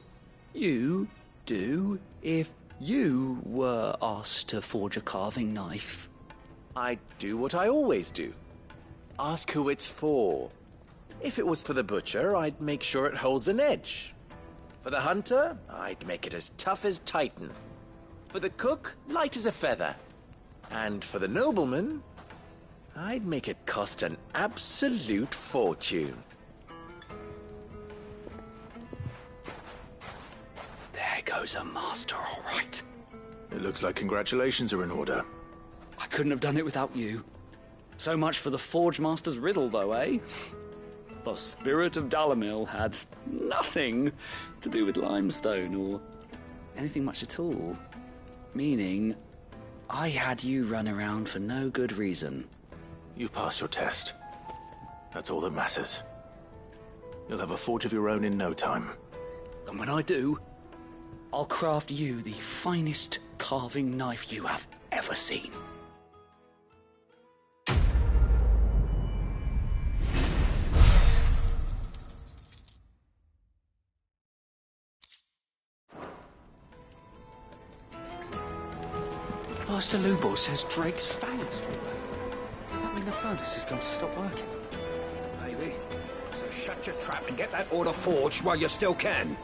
you do if you were asked to forge a carving knife? I'd do what I always do. Ask who it's for. If it was for the butcher, I'd make sure it holds an edge. For the hunter, I'd make it as tough as Titan. For the cook, light as a feather. And for the nobleman, I'd make it cost an absolute fortune. There goes was a master, all right. It looks like congratulations are in order. I couldn't have done it without you. So much for the Forge Master's riddle, though, eh? The spirit of Dalamil had nothing to do with limestone or anything much at all. Meaning, I had you run around for no good reason. You've passed your test. That's all that matters. You'll have a forge of your own in no time. And when I do, I'll craft you the finest carving knife you have ever seen. Master Lubor says Drake's fangs fall there. Does that mean the furnace is going to stop working? Maybe. So shut your trap and get that order forged while you still can.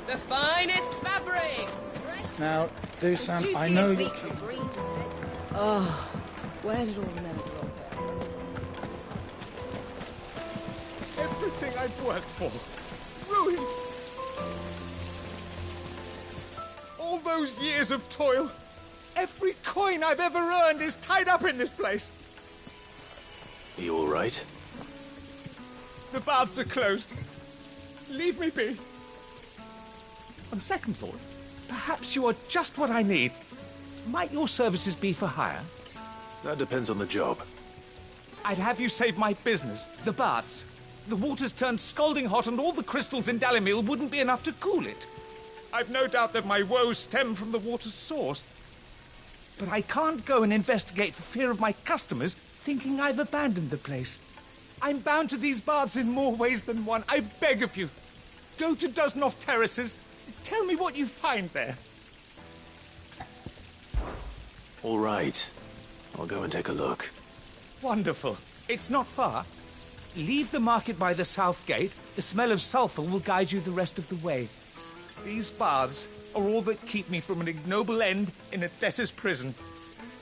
The finest fabrics! Now, Dusan, I know you... Oh, where did all the men drop it? Everything I've worked for, ruined. All those years of toil, every coin I've ever earned is tied up in this place. Are you all right? The baths are closed. Leave me be. On second thought, perhaps you are just what I need. Might your services be for hire? That depends on the job. I'd have you save my business, the baths. The water's turned scalding hot and all the crystals in Dalamil wouldn't be enough to cool it. I've no doubt that my woes stem from the water's source. But I can't go and investigate for fear of my customers thinking I've abandoned the place. I'm bound to these baths in more ways than one. I beg of you. Go to Dusnoff Terraces. Tell me what you find there. All right. I'll go and take a look. Wonderful. It's not far. Leave the market by the south gate. The smell of sulphur will guide you the rest of the way. These baths are all that keep me from an ignoble end in a debtor's prison.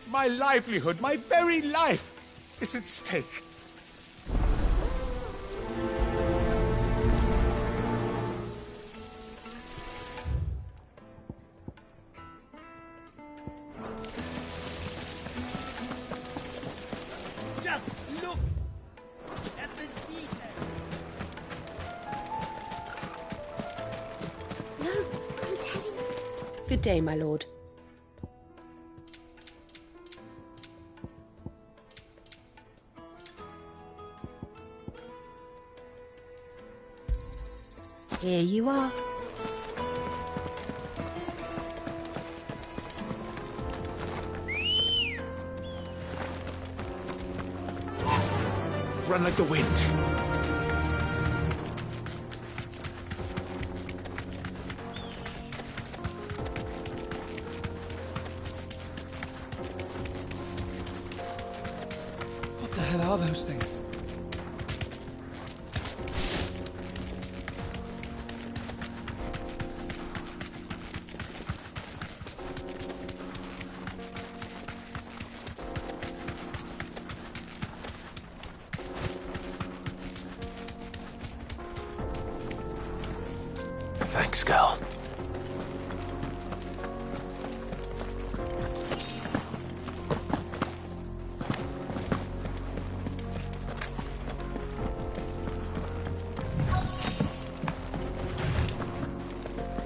My livelihood, my very life, is at stake. Just look at the detail. No, I'm telling you. Good day, my lord. Here you are. Run like the wind. What the hell are those things? Thanks, Gal.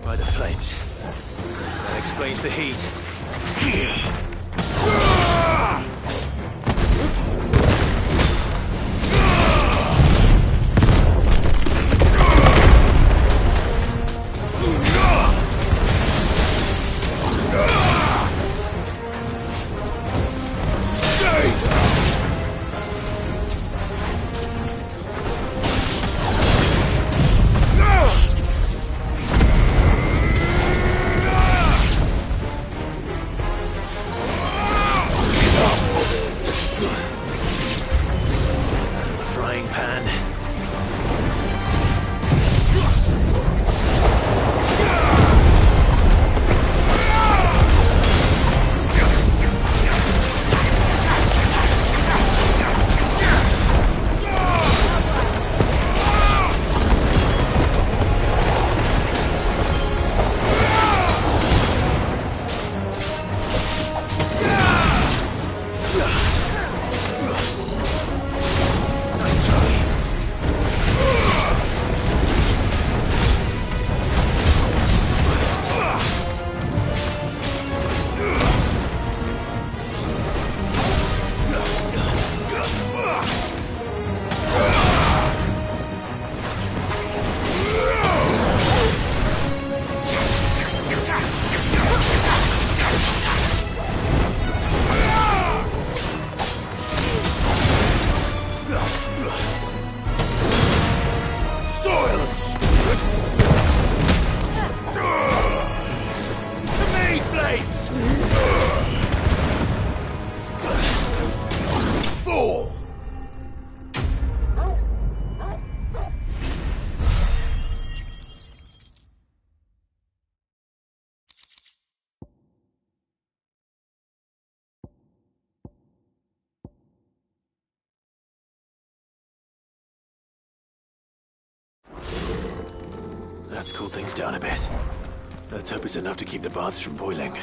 By the flames. That explains the heat. That's cooled things down a bit. Let's hope it's enough to keep the baths from boiling.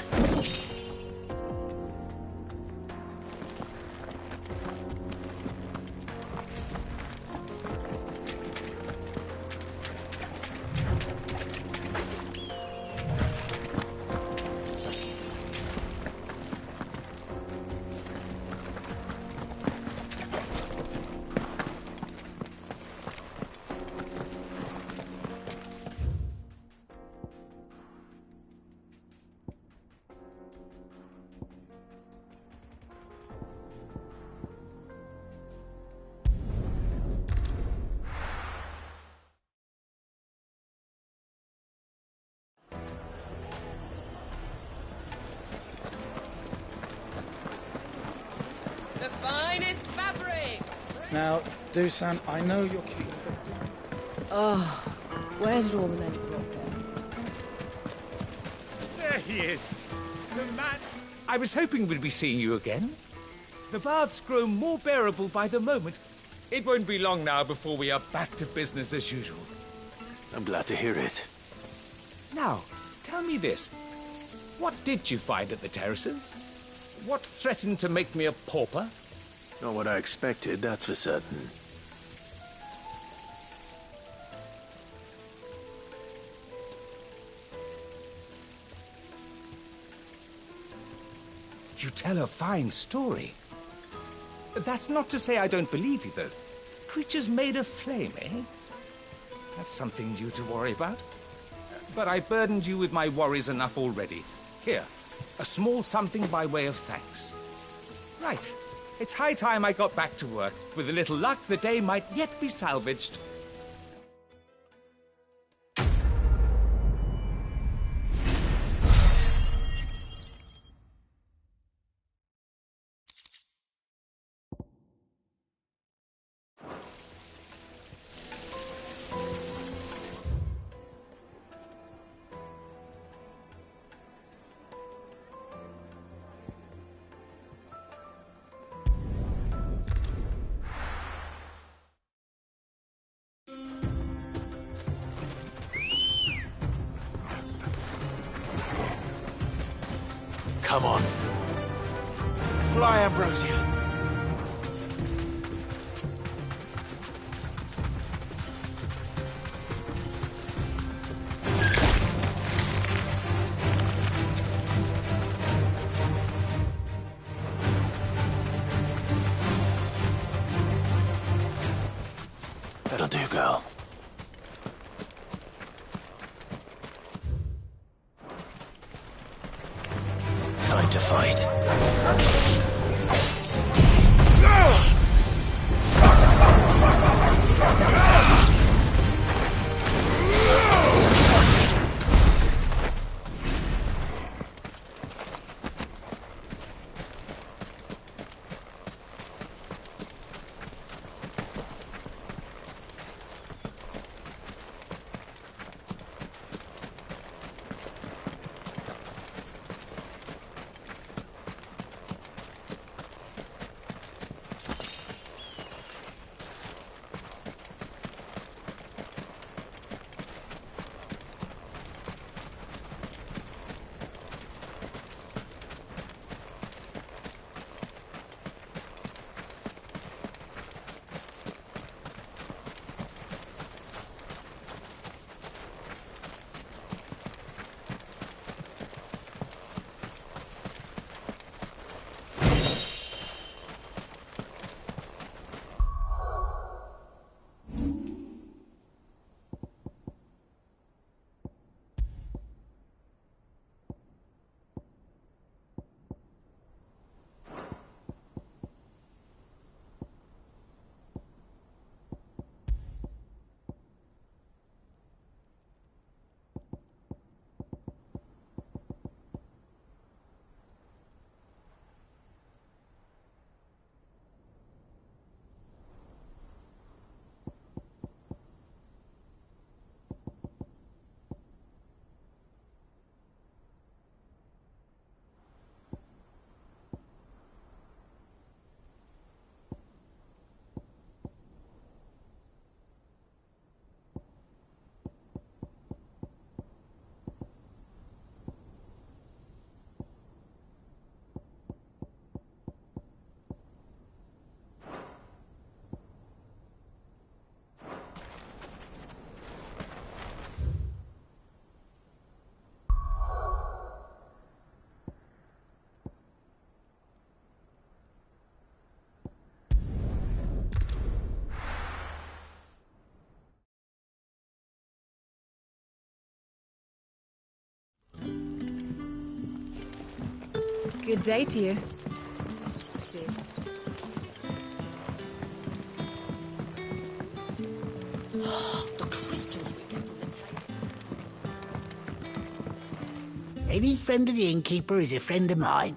The finest fabrics! Now, Dusan, I know you're keen, Oh, where did all the men of the rock go? There he is. The man... I was hoping we'd be seeing you again. The baths grow more bearable by the moment. It won't be long now before we are back to business as usual. I'm glad to hear it. Now, tell me this. What did you find at the terraces? What threatened to make me a pauper? Not what I expected, that's for certain. You tell a fine story. That's not to say I don't believe you, though. Creatures made of flame, eh? That's something new to worry about. But I burdened you with my worries enough already. Here, a small something by way of thanks. Right. It's high time I got back to work. With a little luck, the day might yet be salvaged. Come on. Fly, Ambrosia. That'll do, girl. Time to fight. Good day to you. See. The crystals we get from the table. Any friend of the innkeeper is a friend of mine.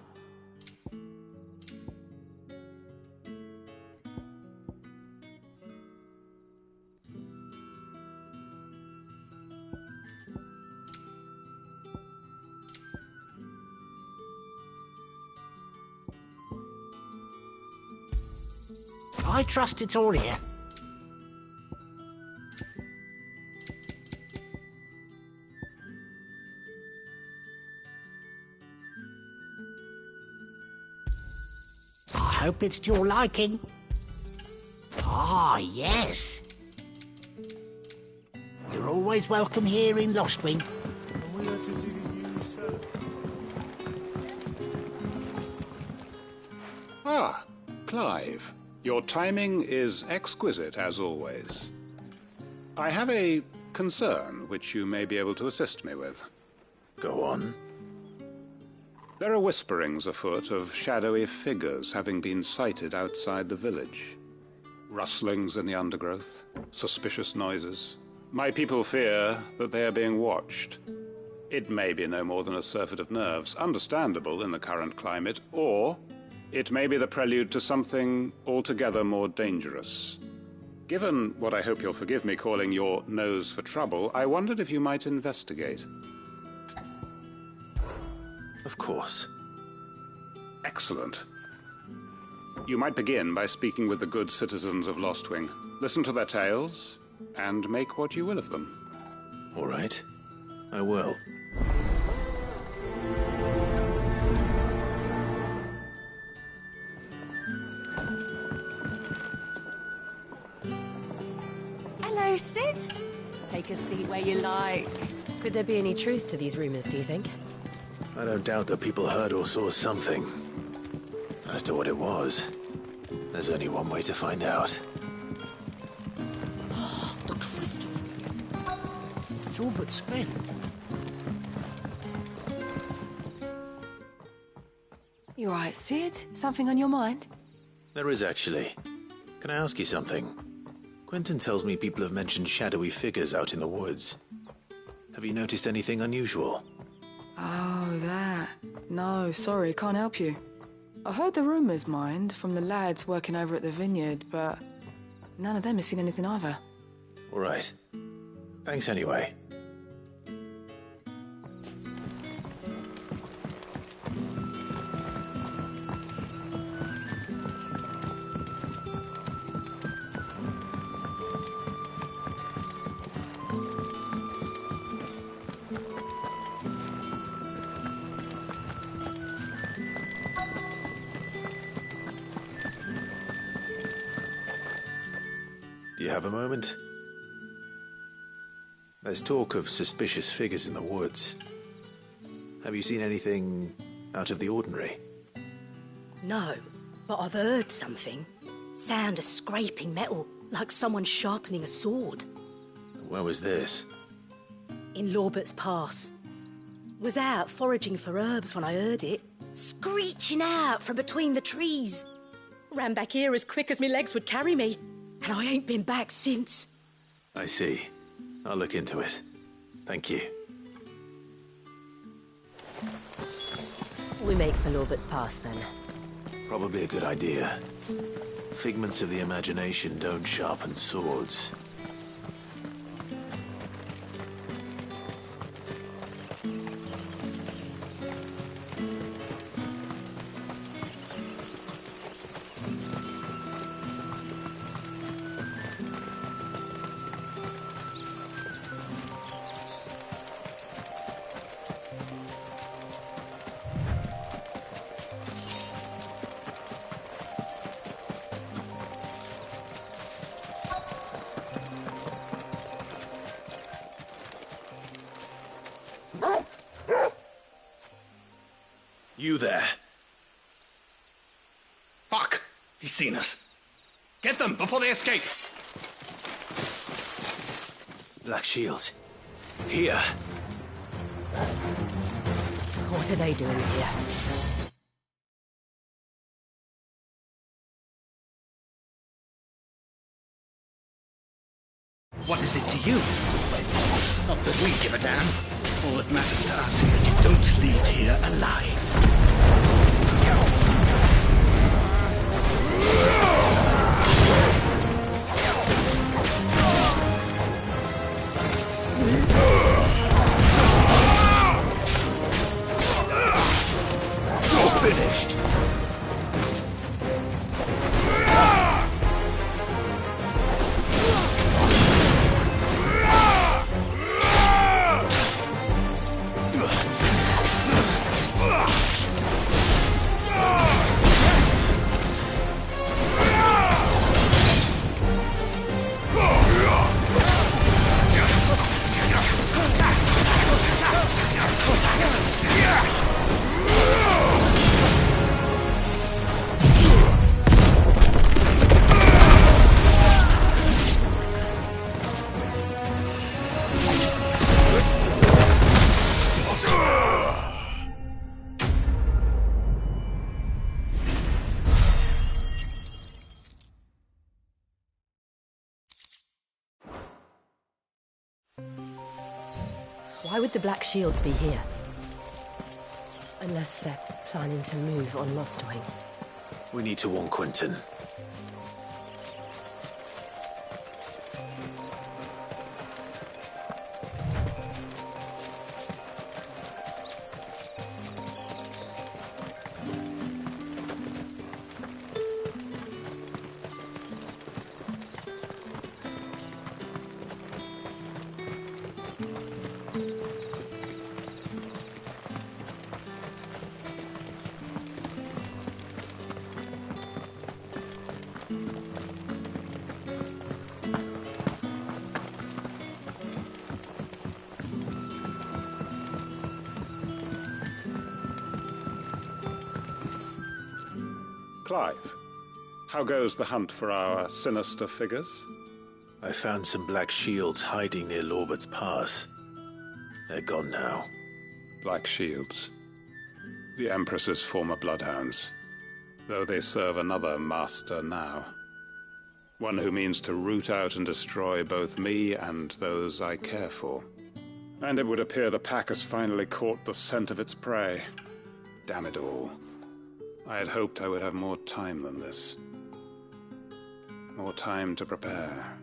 I trust it's all here. I hope it's to your liking. Ah, yes. You're always welcome here in Lostwing. Ah, Clive. Your timing is exquisite, as always. I have a concern which you may be able to assist me with. Go on. There are whisperings afoot of shadowy figures having been sighted outside the village. Rustlings in the undergrowth, suspicious noises. My people fear that they are being watched. It may be no more than a surfeit of nerves, understandable in the current climate, or it may be the prelude to something altogether more dangerous. Given what I hope you'll forgive me calling your nose for trouble, I wondered if you might investigate. Of course. Excellent. You might begin by speaking with the good citizens of Lostwing. Listen to their tales, and make what you will of them. All right. I will. Hello, Sid. Take a seat where you like. Could there be any truth to these rumors, do you think? I don't doubt that people heard or saw something. As to what it was, there's only one way to find out. The crystals we get. It's all but spent. You all right, Sid? Something on your mind? There is actually. Can I ask you something? Quentin tells me people have mentioned shadowy figures out in the woods. Have you noticed anything unusual? Oh, that. No, sorry, can't help you. I heard the rumours, mind, from the lads working over at the vineyard, but none of them has seen anything either. All right. Thanks anyway. Do you have a moment? There's talk of suspicious figures in the woods. Have you seen anything out of the ordinary? No, but I've heard something. Sound of scraping metal, like someone sharpening a sword. Where was this? In Lorbert's Pass. Was out foraging for herbs when I heard it, screeching out from between the trees. Ran back here as quick as my legs would carry me, and I ain't been back since. I see. I'll look into it. Thank you. We make for Lorbert's Pass, then. Probably a good idea. Figments of the imagination don't sharpen swords. You there. Fuck! He's seen us. Get them before they escape! Black Shields. Here. What are they doing here? What is it to you? Not that we give a damn. All that matters to us is that you don't leave here alive. You're finished. Why would the Black Shields be here? Unless they're planning to move on Lostwing. We need to warn Quentin. Clive, how goes the hunt for our sinister figures? I found some black shields hiding near Lorbert's Pass. They're gone now. Black shields. The Empress's former bloodhounds. Though they serve another master now. One who means to root out and destroy both me and those I care for. And it would appear the pack has finally caught the scent of its prey. Damn it all. I had hoped I would have more time than this. More time to prepare.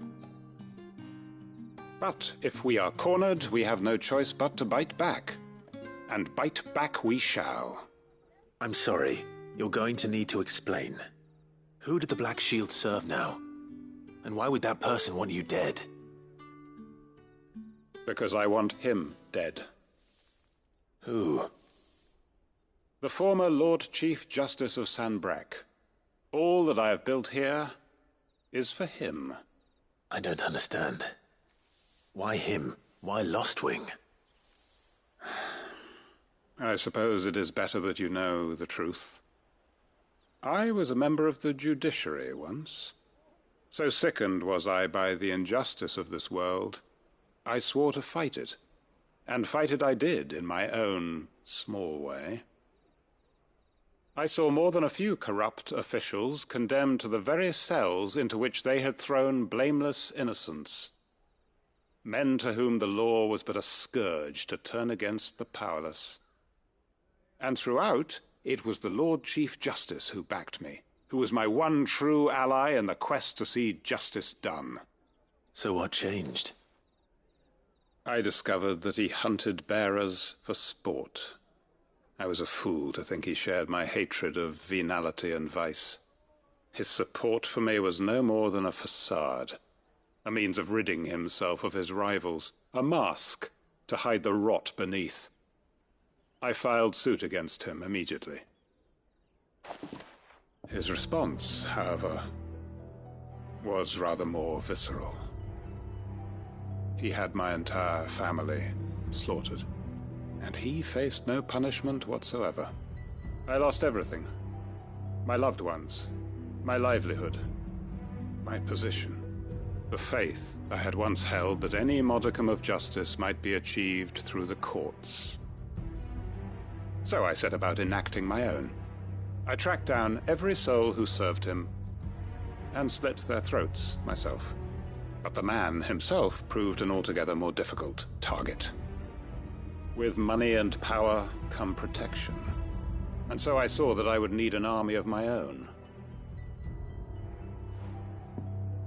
But if we are cornered, we have no choice but to bite back. And bite back we shall. I'm sorry. You're going to need to explain. Who did the Black Shield serve now? And why would that person want you dead? Because I want him dead. Who? The former Lord Chief Justice of Sanbreque. All that I have built here is for him. I don't understand. Why him? Why Lostwing? I suppose it is better that you know the truth. I was a member of the judiciary once. So sickened was I by the injustice of this world, I swore to fight it. And fight it I did in my own small way. I saw more than a few corrupt officials condemned to the very cells into which they had thrown blameless innocents. Men to whom the law was but a scourge to turn against the powerless. And throughout, it was the Lord Chief Justice who backed me, who was my one true ally in the quest to see justice done. So what changed? I discovered that he hunted bearers for sport. I was a fool to think he shared my hatred of venality and vice. His support for me was no more than a facade, a means of ridding himself of his rivals, a mask to hide the rot beneath. I filed suit against him immediately. His response, however, was rather more visceral. He had my entire family slaughtered. And he faced no punishment whatsoever. I lost everything. My loved ones, my livelihood, my position, the faith I had once held that any modicum of justice might be achieved through the courts. So I set about enacting my own. I tracked down every soul who served him, and slit their throats myself. But the man himself proved an altogether more difficult target. With money and power come protection. And so I saw that I would need an army of my own.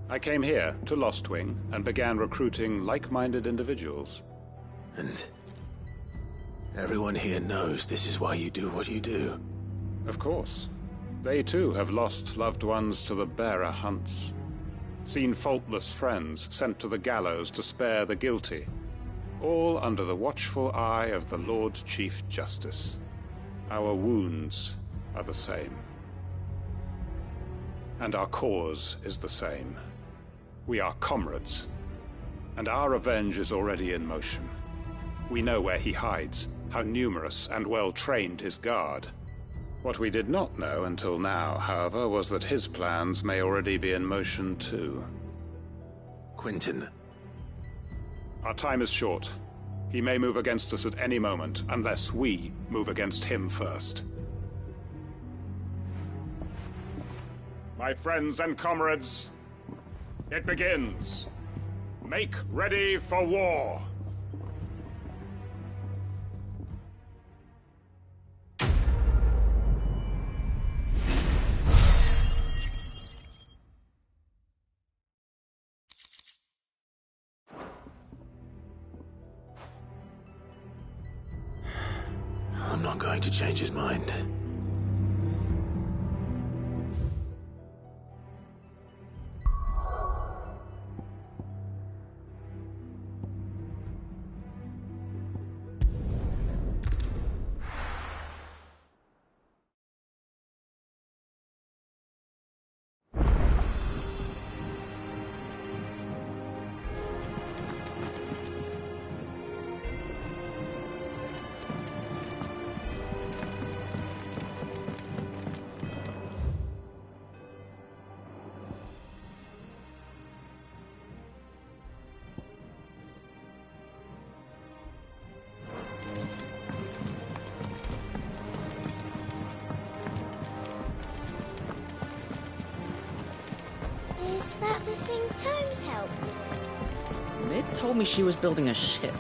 I came here to Lostwing and began recruiting like-minded individuals. And everyone here knows this is why you do what you do. Of course. They too have lost loved ones to the bearer hunts. Seen faultless friends sent to the gallows to spare the guilty. All under the watchful eye of the Lord Chief Justice. Our wounds are the same. And our cause is the same. We are comrades. And our revenge is already in motion. We know where he hides, how numerous and well-trained his guard. What we did not know until now, however, was that his plans may already be in motion too. Quentin. Our time is short. He may move against us at any moment, unless we move against him first. My friends and comrades, it begins. Make ready for war. I'm not going to change his mind. Is that the thing Tomes helped you with? Mid told me she was building a ship.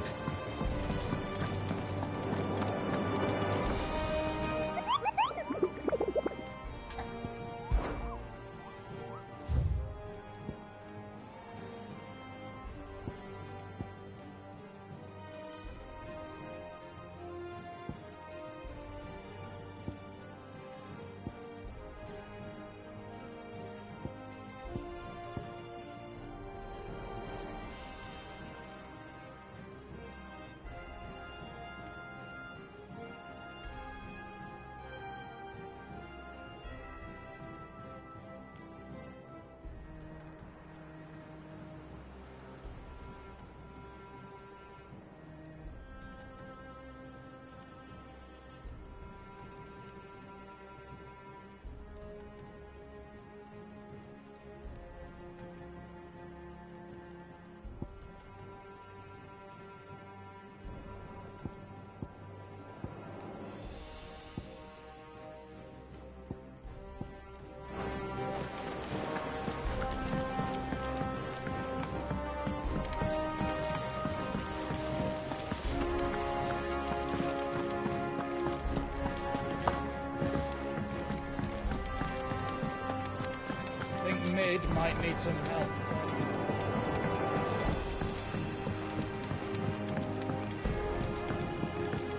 Mid might need some help.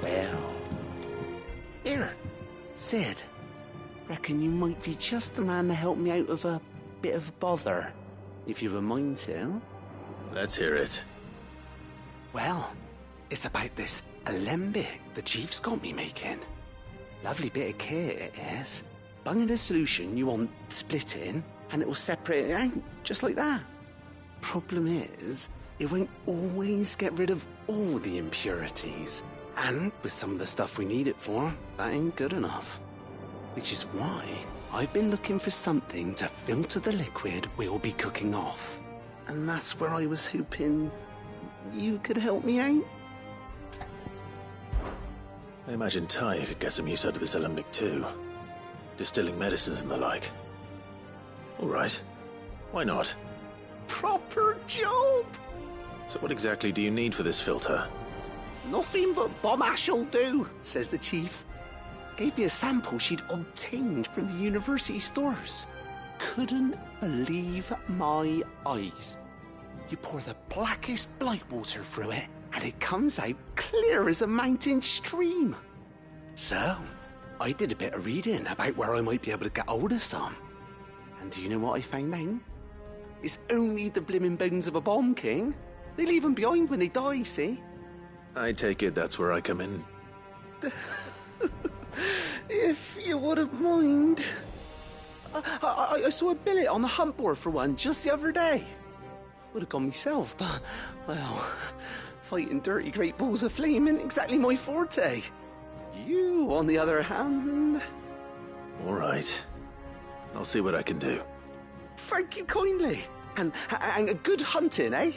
Well. Here, Sid. Reckon you might be just the man to help me out of a bit of bother, if you've a mind to. Let's hear it. Well, it's about this alembic the Chief's got me making. Lovely bit of kit it is. Bunging a solution you want splitting, and it will separate it out, just like that. Problem is, it won't always get rid of all the impurities. And with some of the stuff we need it for, that ain't good enough. Which is why I've been looking for something to filter the liquid we'll be cooking off. And that's where I was hoping you could help me out. I imagine Ty could get some use out of this alembic too. Distilling medicines and the like. All right. Why not? proper job. So what exactly do you need for this filter? Nothing but bomb ash'll do, says the chief. Gave me a sample she'd obtained from the university stores. Couldn't believe my eyes. You pour the blackest blight water through it, and it comes out clear as a mountain stream. So, I did a bit of reading about where I might be able to get hold of some. And do you know what I found out? It's only the blimmin' bones of a bomb king. They leave them behind when they die, see? I take it that's where I come in. If you wouldn't mind. I saw a billet on the hunt board for one just the other day. Would have gone myself, but, well, fighting dirty great balls of flame ain't exactly my forte. You, on the other hand... All right. I'll see what I can do. Thank you kindly. And a good hunting, eh?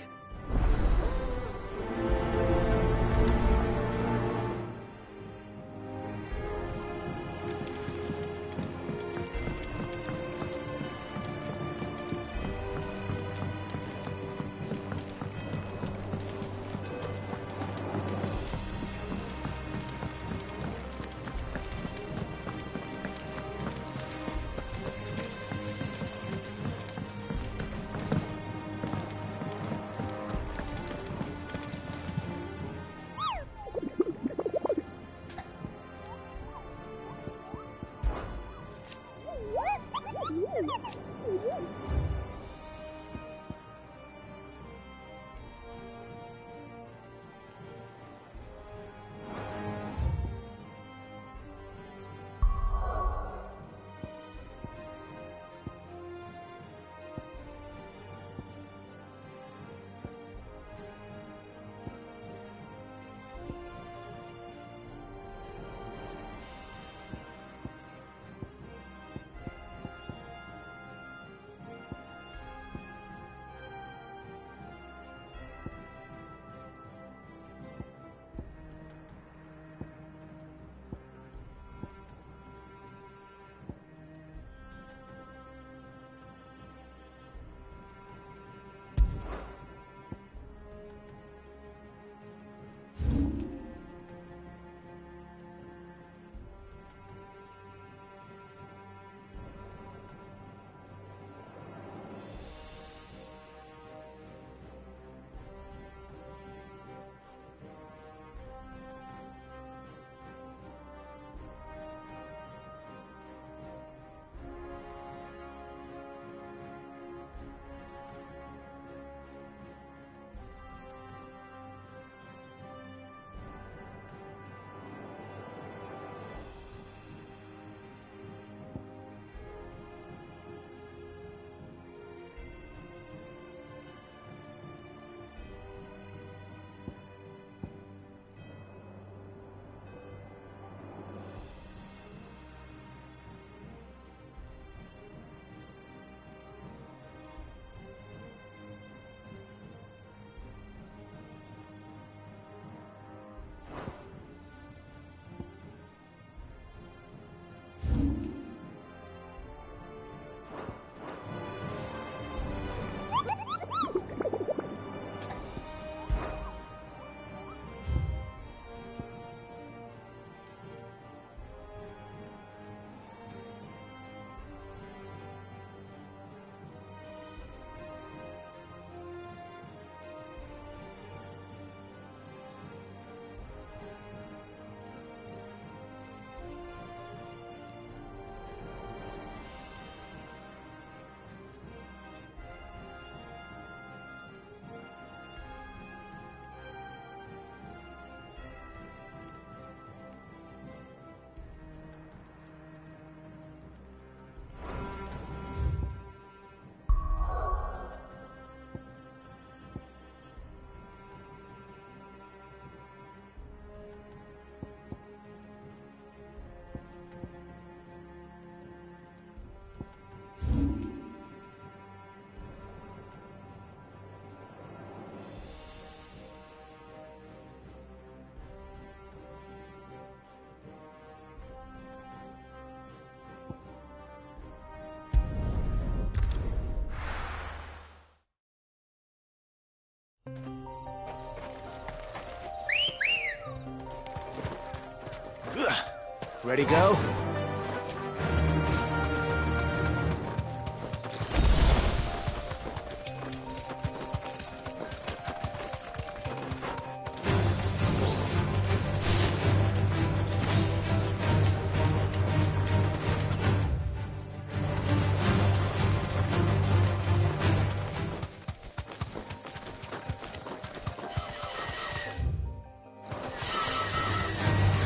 Ready, go?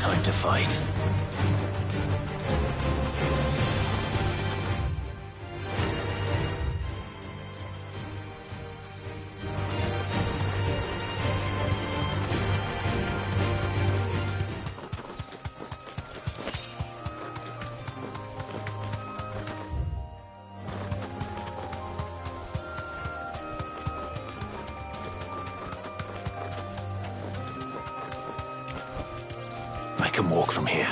Time to fight. I can walk from here.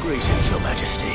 Greetings, Your Majesty.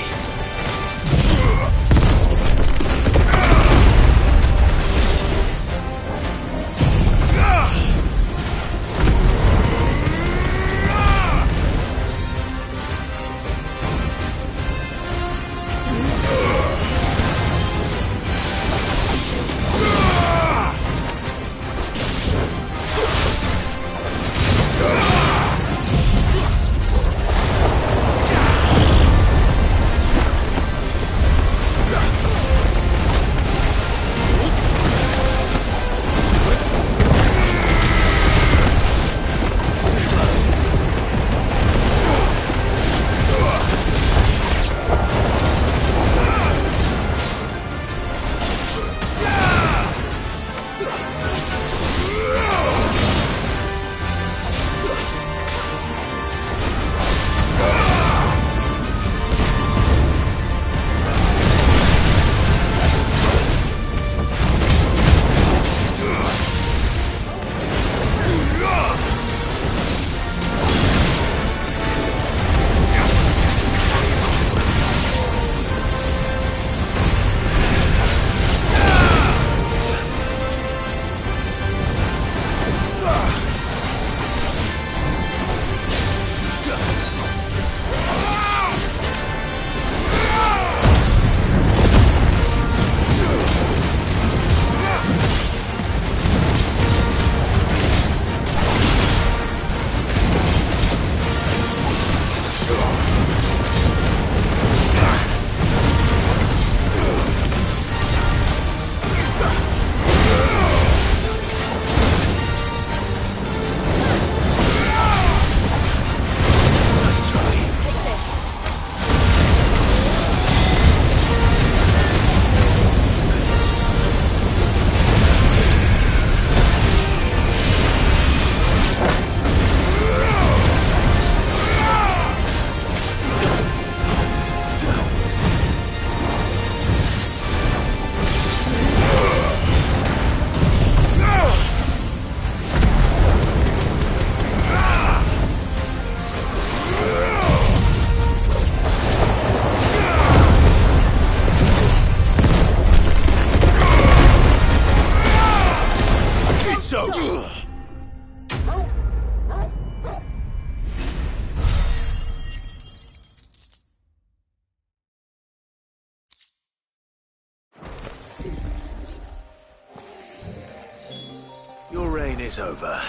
is over.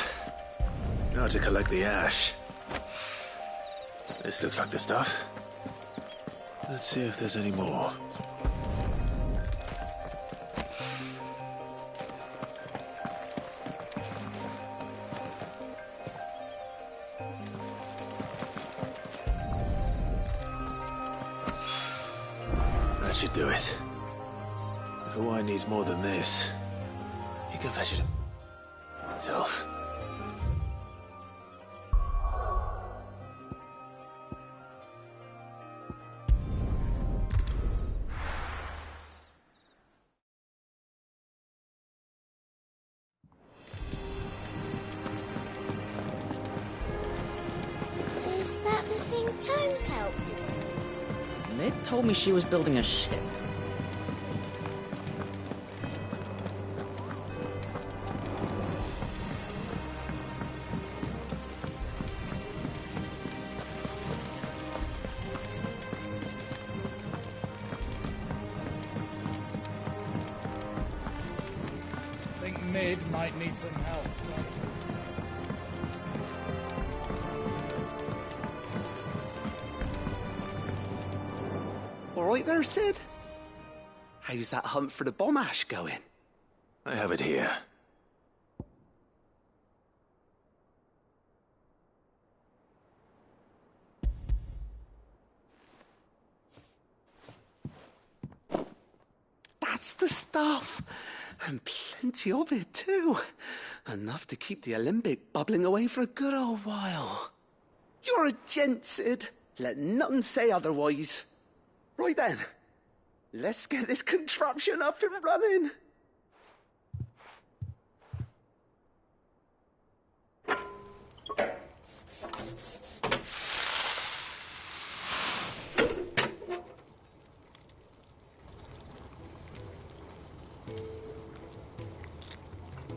Now to collect the ash. This looks like the stuff. Let's see if there's any more. That should do it. If FFXVI needs more than this, he can fetch it himself. Is that the thing Tomes helped you with? Mid told me she was building a ship. I think Mid might need some help. All right there, Sid? How's that hunt for the bomb ash going? I have it here. That's the stuff. And plenty of it, too. Enough to keep the alembic bubbling away for a good old while. You're a gent, Sid. Let nothing say otherwise. Right then, let's get this contraption up and running.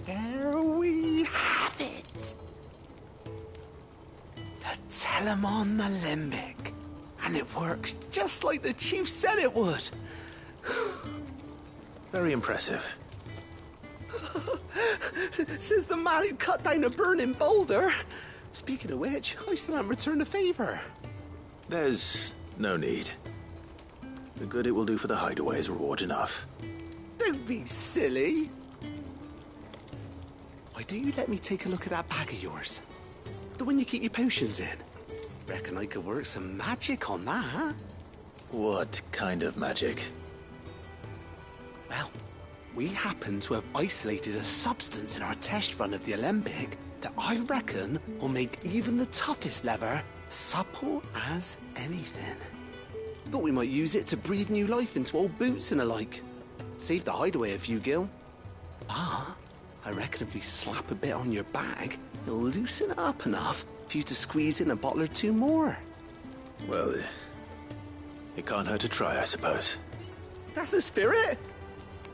There we have it. The Telemon Alembic. And it works just like the chief said it would. Very impressive. Says the man who cut down a burning boulder. Speaking of which, I still haven't returned the favor. There's no need. The good it will do for the hideaway is reward enough. Don't be silly. Why don't you let me take a look at that bag of yours? The one you keep your potions in. Reckon I could work some magic on that. What kind of magic? Well, we happen to have isolated a substance in our test run of the alembic that I reckon will make even the toughest lever supple as anything. Thought we might use it to breathe new life into old boots and the like. Save the hideaway a few gil. Ah, I reckon if we slap a bit on your bag, it'll loosen it up enough for you to squeeze in a bottle or two more. Well, it can't hurt to try, I suppose. That's the spirit.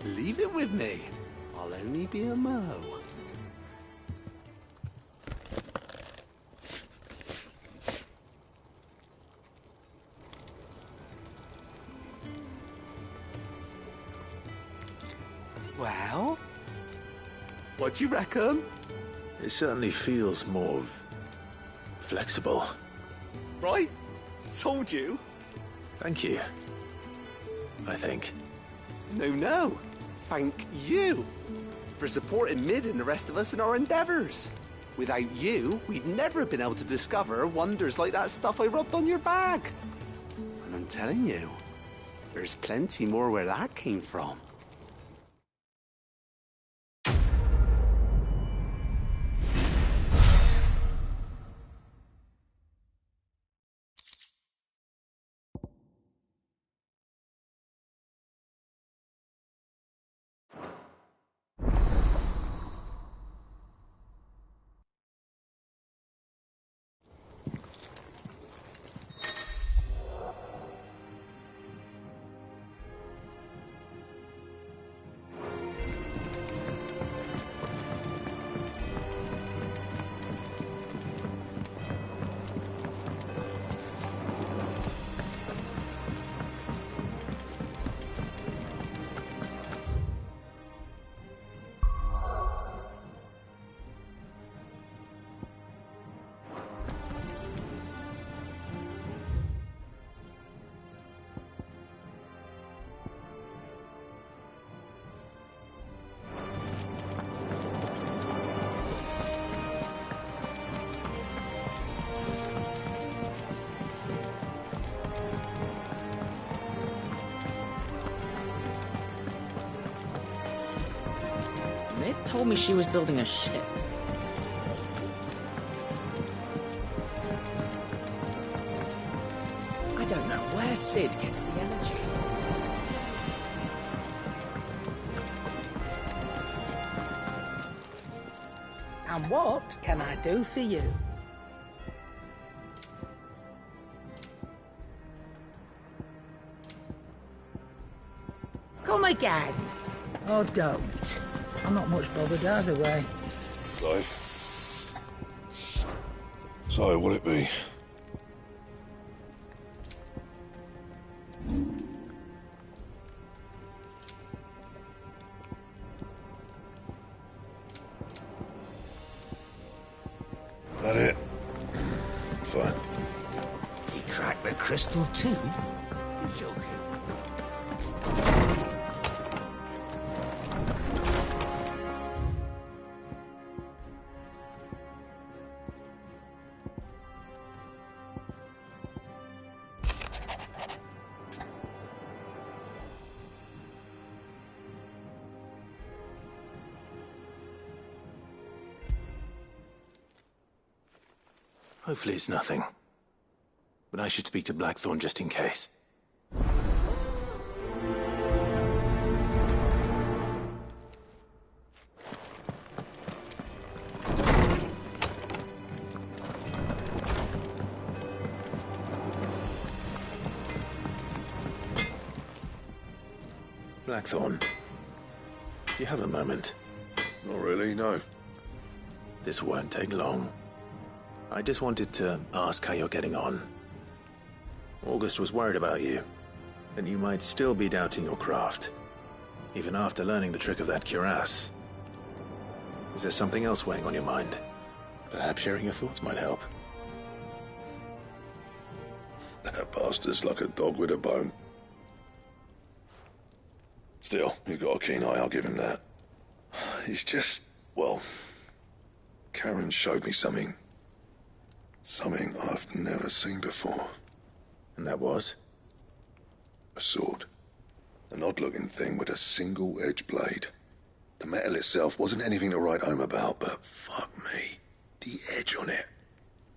Leave it with me. I'll only be a mo. Well, what do you reckon? It certainly feels more flexible. Right? Told you. Thank you. I think. No. Thank you for supporting Mid and the rest of us in our endeavors. Without you, we'd never have been able to discover wonders like that stuff I rubbed on your bag. And I'm telling you, there's plenty more where that came from. It told me she was building a ship. I don't know where Sid gets the energy. And what can I do for you? Come again. Or don't. I'm not much bothered either way. Clive. So, will it be? That it? Fine. He cracked the crystal too? You're joking. Hopefully it's nothing. But I should speak to Blackthorn just in case. Blackthorn, do you have a moment? Not really, no. This won't take long. I just wanted to ask how you're getting on. August was worried about you, and you might still be doubting your craft, even after learning the trick of that cuirass. Is there something else weighing on your mind? Perhaps sharing your thoughts might help. That bastard's like a dog with a bone. Still, he's got a keen eye, I'll give him that. He's just, well, Karen showed me something. Something I've never seen before. And that was? A sword. An odd-looking thing with a single-edged blade. The metal itself wasn't anything to write home about, but fuck me. The edge on it.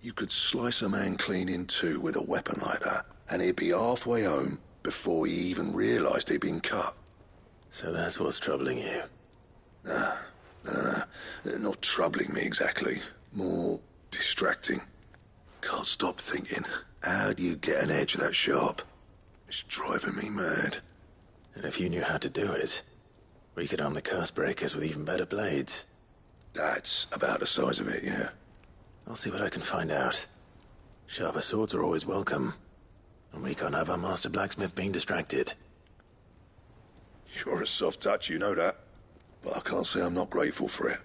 You could slice a man clean in two with a weapon like that, and he'd be halfway home before he even realised he'd been cut. So that's what's troubling you? Nah, no. Not troubling me exactly. More distracting. Can't stop thinking, how do you get an edge that sharp? It's driving me mad. And if you knew how to do it, we could arm the curse breakers with even better blades. That's about the size of it, yeah. I'll see what I can find out. Sharper swords are always welcome. And we can't have our master blacksmith being distracted. You're a soft touch, you know that. But I can't say I'm not grateful for it.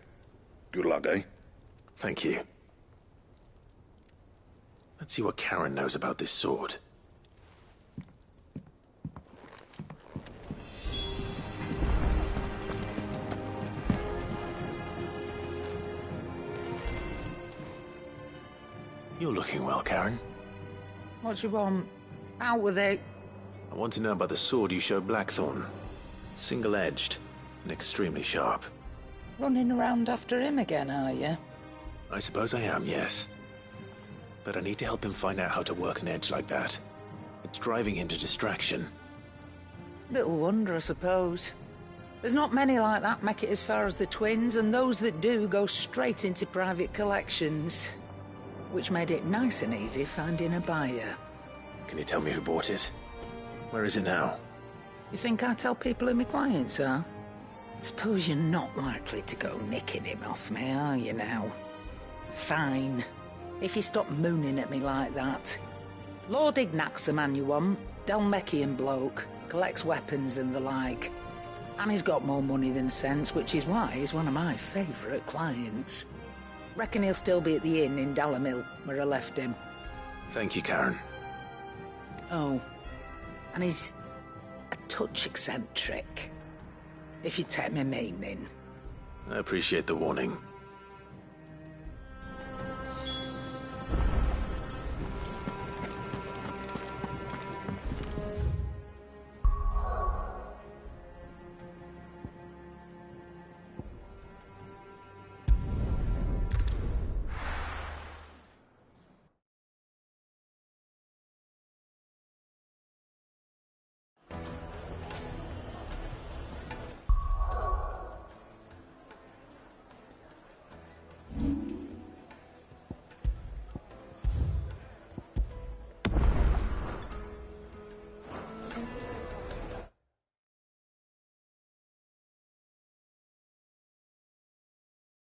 Good luck, eh? Thank you. Let's see what Karen knows about this sword. You're looking well, Karen. What do you want? Out with it. I want to know about the sword you showed Blackthorn. Single-edged and extremely sharp. Running around after him again, are you? I suppose I am, yes. But I need to help him find out how to work an edge like that. It's driving him to distraction. Little wonder, I suppose. There's not many like that make it as far as the twins, and those that do go straight into private collections. Which made it nice and easy finding a buyer. Can you tell me who bought it? Where is it now? You think I tell people who my clients are? Suppose you're not likely to go nicking him off me, are you now? Fine. If you stop mooning at me like that. Lord Ignac's the man you want. Dalmekian bloke. Collects weapons and the like. And he's got more money than sense, which is why he's one of my favourite clients. Reckon he'll still be at the inn in Dalamil, where I left him. Thank you, Karen. Oh. And he's a touch eccentric. If you take my meaning. I appreciate the warning.